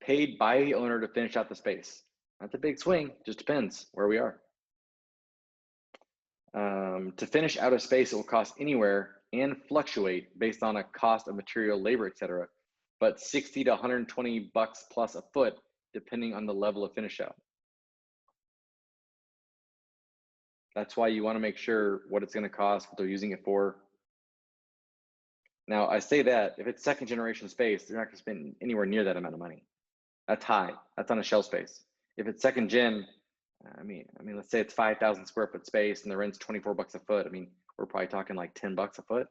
A: paid by the owner to finish out the space. That's a big swing, just depends where we are. To finish out a space, it will cost anywhere and fluctuate based on a cost of material, labor, etc., but 60 to 120 bucks plus a foot, depending on the level of finish out. That's why you want to make sure what it's going to cost, what they're using it for. Now, I say that if it's second generation space, they're not going to spend anywhere near that amount of money. That's high. That's on a shell space. If it's second gen, I mean, let's say it's 5,000 square foot space and the rent's 24 bucks a foot. I mean, we're probably talking like 10 bucks a foot.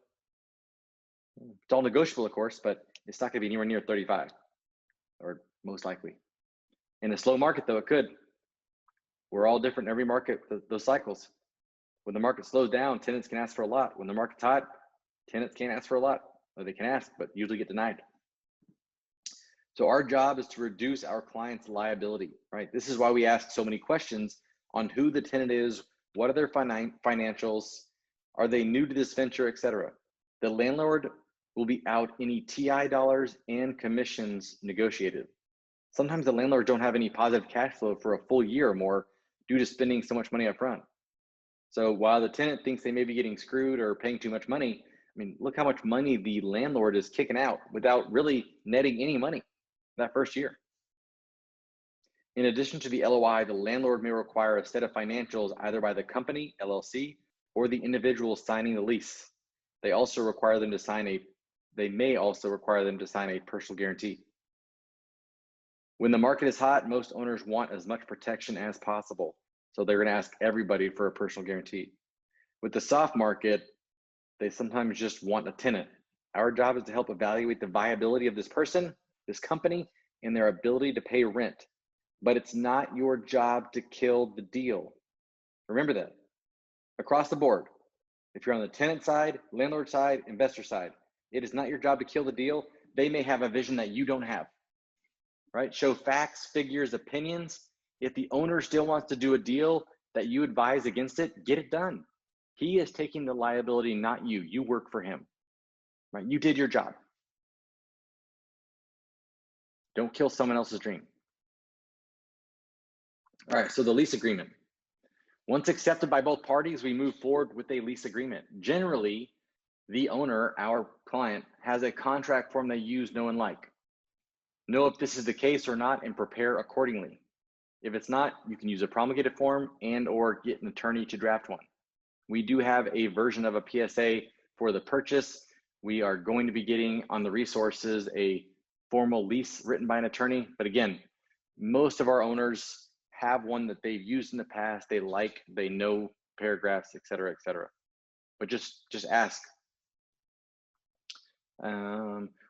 A: It's all negotiable, of course, but it's not going to be anywhere near 35, or most likely. In a slow market, though, it could. We're all different in every market, those cycles. When the market slows down, tenants can ask for a lot. When the market's hot, tenants can't ask for a lot. Or they can ask, but usually get denied. So our job is to reduce our client's liability, right? This is why we ask so many questions on who the tenant is, what are their financials, are they new to this venture, etc. The landlord will be out any TI dollars and commissions negotiated. Sometimes the landlords don't have any positive cash flow for a full year or more due to spending so much money up front. So while the tenant thinks they may be getting screwed or paying too much money, I mean, look how much money the landlord is kicking out without really netting any money that first year. In addition to the LOI, the landlord may require a set of financials either by the company, LLC, or the individual signing the lease. They may also require them to sign a personal guarantee. When the market is hot, most owners want as much protection as possible. So they're gonna ask everybody for a personal guarantee. With the soft market, they sometimes just want a tenant. Our job is to help evaluate the viability of this person, this company, and their ability to pay rent. But it's not your job to kill the deal. Remember that. Across the board, if you're on the tenant side, landlord side, investor side, it is not your job to kill the deal. They may have a vision that you don't have, right? Show facts, figures, opinions. If the owner still wants to do a deal that you advise against it, get it done. He is taking the liability, not you. You work for him, right? You did your job. Don't kill someone else's dream. All right, so the lease agreement. Once accepted by both parties, we move forward with a lease agreement. Generally, the owner, our client, has a contract form they use, know, and like. Know if this is the case or not and prepare accordingly. If it's not, you can use a promulgated form and or get an attorney to draft one. We do have a version of a PSA for the purchase. We are going to be getting on the resources a formal lease written by an attorney. But again, most of our owners have one that they've used in the past, they like, they know paragraphs, et cetera, et cetera. But just ask.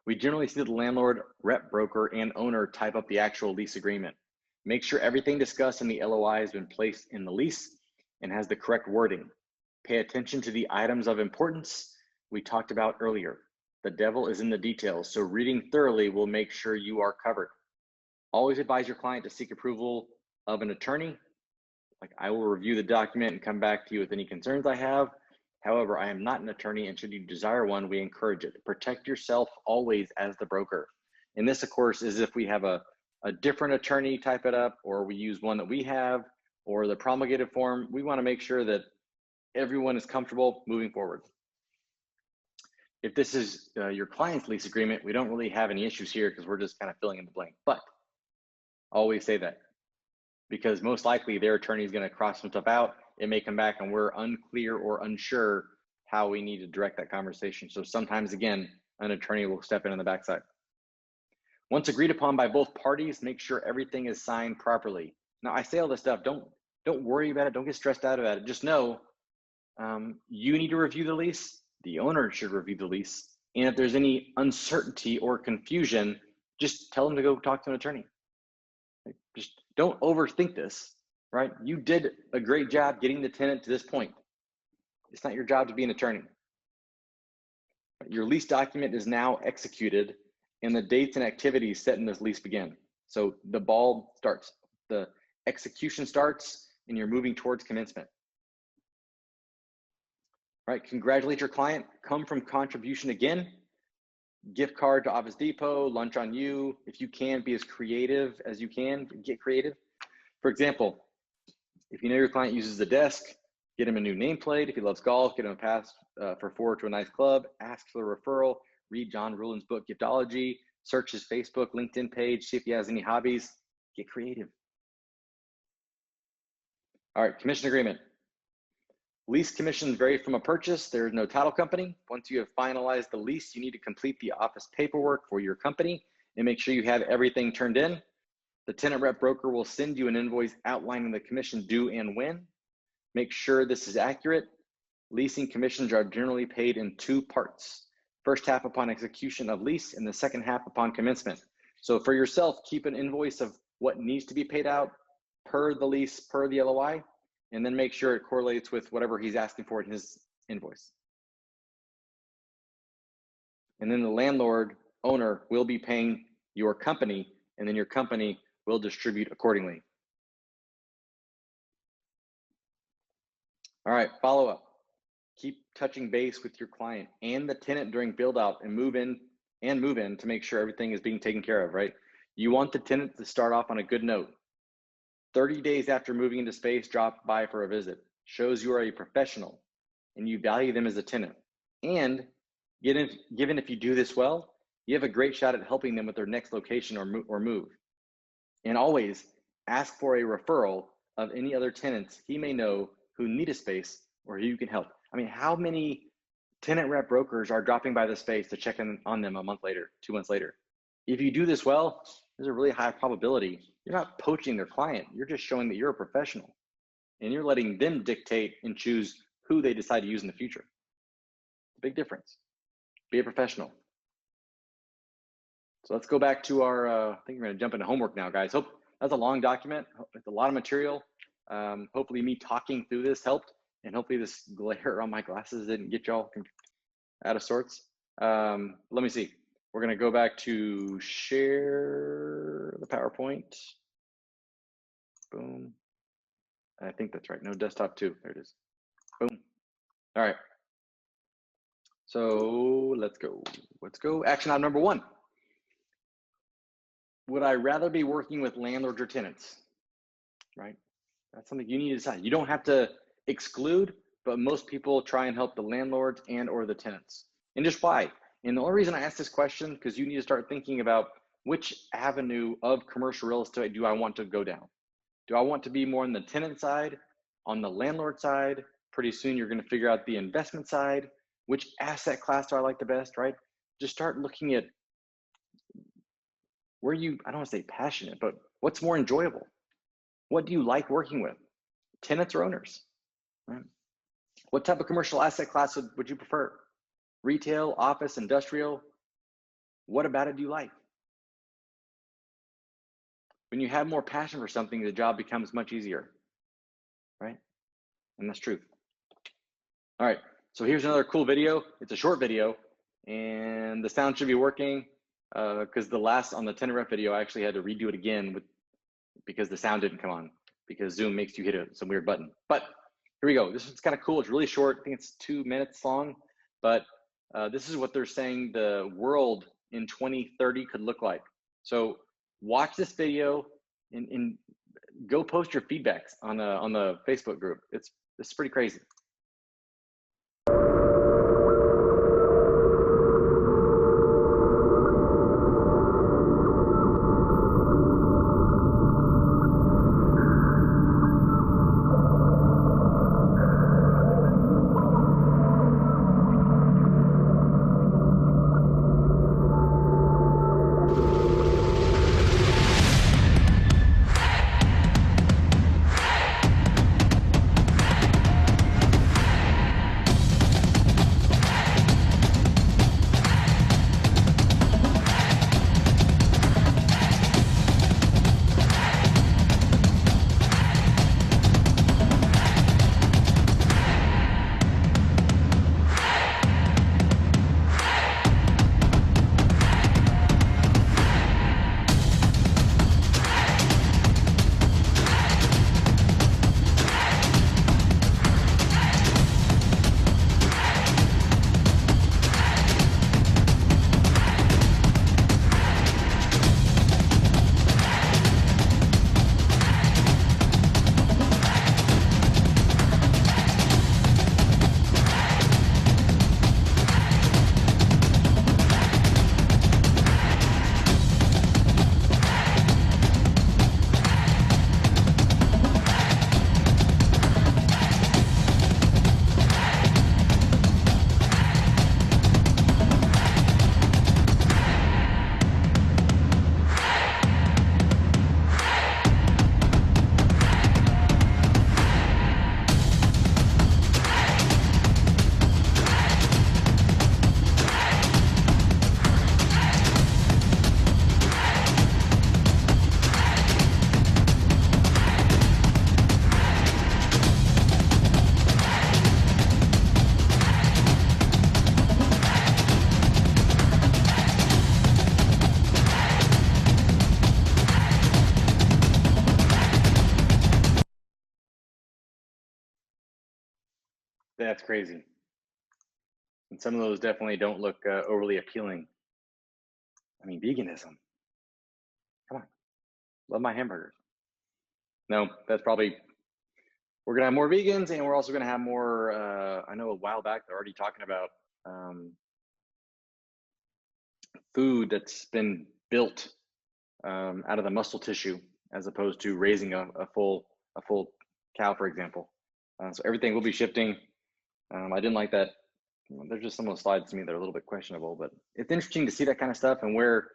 A: We generally see the landlord, rep broker, and owner type up the actual lease agreement. Make sure everything discussed in the LOI has been placed in the lease and has the correct wording. Pay attention to the items of importance we talked about earlier. The devil is in the details, so reading thoroughly will make sure you are covered. Always advise your client to seek approval of an attorney. Like, I will review the document and come back to you with any concerns I have. However, I am not an attorney, and should you desire one, we encourage it. Protect yourself always as the broker. And this, of course, is if we have a different attorney type it up, or we use one that we have, or the promulgated form. We want to make sure that everyone is comfortable moving forward. If this is your client's lease agreement, we don't really have any issues here because we're just kind of filling in the blank. But always say that, because most likely their attorney is going to cross some stuff out. It may come back and we're unclear or unsure how we need to direct that conversation. So sometimes, again, an attorney will step in on the backside. Once agreed upon by both parties, make sure everything is signed properly. Now, I say all this stuff, don't worry about it. Don't get stressed out about it. Just know you need to review the lease. The owner should review the lease. And if there's any uncertainty or confusion, just tell them to go talk to an attorney. Just don't overthink this, right? You did a great job getting the tenant to this point. It's not your job to be an attorney. Your lease document is now executed and the dates and activities set in this lease begin. So the ball starts, the execution starts, and you're moving towards commencement. Right, congratulate your client, come from contribution again, gift card to Office Depot, lunch on you. If you can, be as creative as you can, get creative. For example, if you know your client uses the desk, get him a new nameplate. If he loves golf, get him a pass for 4 to a nice club, ask for the referral, read John Ruhlin's book, Giftology, search his Facebook, LinkedIn page, see if he has any hobbies, get creative. All right, commission agreement. Lease commissions vary from a purchase. There is no title company. Once you have finalized the lease, you need to complete the office paperwork for your company and make sure you have everything turned in. The tenant rep broker will send you an invoice outlining the commission due and when. Make sure this is accurate. Leasing commissions are generally paid in 2 parts. First half upon execution of lease and the second half upon commencement. So for yourself, keep an invoice of what needs to be paid out per the lease, per the LOI, and then make sure it correlates with whatever he's asking for in his invoice. And then the landlord owner will be paying your company, and then your company will distribute accordingly. All right, follow up. Keep touching base with your client and the tenant during build out and move in to make sure everything is being taken care of, right? You want the tenant to start off on a good note. 30 days after moving into space, drop by for a visit. Shows you are a professional and you value them as a tenant. And given if you do this well, you have a great shot at helping them with their next location or move. And always ask for a referral of any other tenants he may know who need a space or who you can help. I mean, how many tenant rep brokers are dropping by the space to check in on them a month later, 2 months later? If you do this well, there's a really high probability you're not poaching their client. You're just showing that you're a professional and you're letting them dictate and choose who they decide to use in the future. Big difference. Be a professional. So let's go back to our, I think we're gonna jump into homework now, guys. Hope that's a long document. It's a lot of material. Hopefully me talking through this helped, and hopefully this glare on my glasses didn't get y'all out of sorts. Let me see. We're gonna go back to share the PowerPoint. Boom. I think that's right. No, desktop too. There it is. Boom. All right. So let's go. Let's go. Action item number 1. Would I rather be working with landlords or tenants? Right? That's something you need to decide. You don't have to exclude, but most people try and help the landlords and or the tenants. And just why? And the only reason I ask this question, because you need to start thinking about which avenue of commercial real estate do I want to go down? Do I want to be more on the tenant side, on the landlord side? Pretty soon you're going to figure out the investment side. Which asset class do I like the best, right? Just start looking at where you, I don't want to say passionate, but what's more enjoyable? What do you like working with? Tenants or owners, right? What type of commercial asset class would you prefer? Retail, office, industrial? What about it do you like? When you have more passion for something, the job becomes much easier, right? And that's truth. All right, so here's another cool video. It's a short video, and the sound should be working because the last on the tenant rep video, I actually had to redo it again because the sound didn't come on because Zoom makes you hit some weird button. But here we go. This is kind of cool. It's really short. I think it's 2 minutes long, but this is what they're saying the world in 2030 could look like. So watch this video and go post your feedbacks on the Facebook group. It's pretty crazy. That's crazy. And some of those definitely don't look overly appealing. I mean, veganism. Come on, love my hamburgers. No, that's probably, we're gonna have more vegans, and we're also gonna have more, I know a while back, they're already talking about food that's been built out of the muscle tissue as opposed to raising a full cow, for example. So everything will be shifting. I didn't like that. There's just some of the slides to me that are a little bit questionable, but it's interesting to see that kind of stuff and where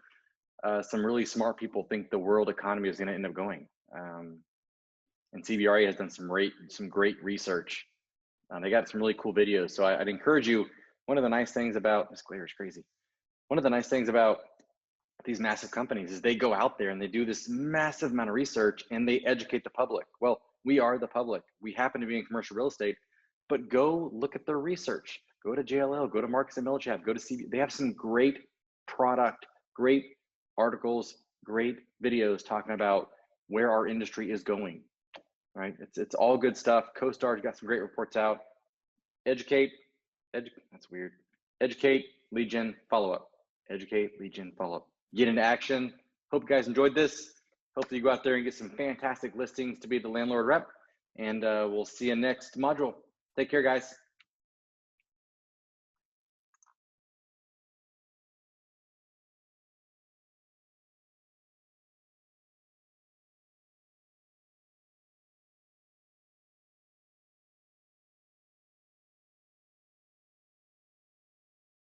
A: some really smart people think the world economy is going to end up going. And CBRE has done some great research. They got some really cool videos. So I'd encourage you, one of the nice things about, this glare is crazy. One of the nice things about these massive companies is they go out there and they do this massive amount of research and they educate the public. Well, we are the public. We happen to be in commercial real estate, but go look at their research. Go to JLL, go to Marcus and Millichap, go to CB. They have some great product, great articles, great videos talking about where our industry is going, right? It's all good stuff. CoStar's got some great reports out. Educate, that's weird. Educate, lead gen, follow up. Educate, lead gen, follow up. Get into action. Hope you guys enjoyed this. Hopefully you go out there and get some fantastic listings to be the landlord rep. And we'll see you next module. Take care, guys.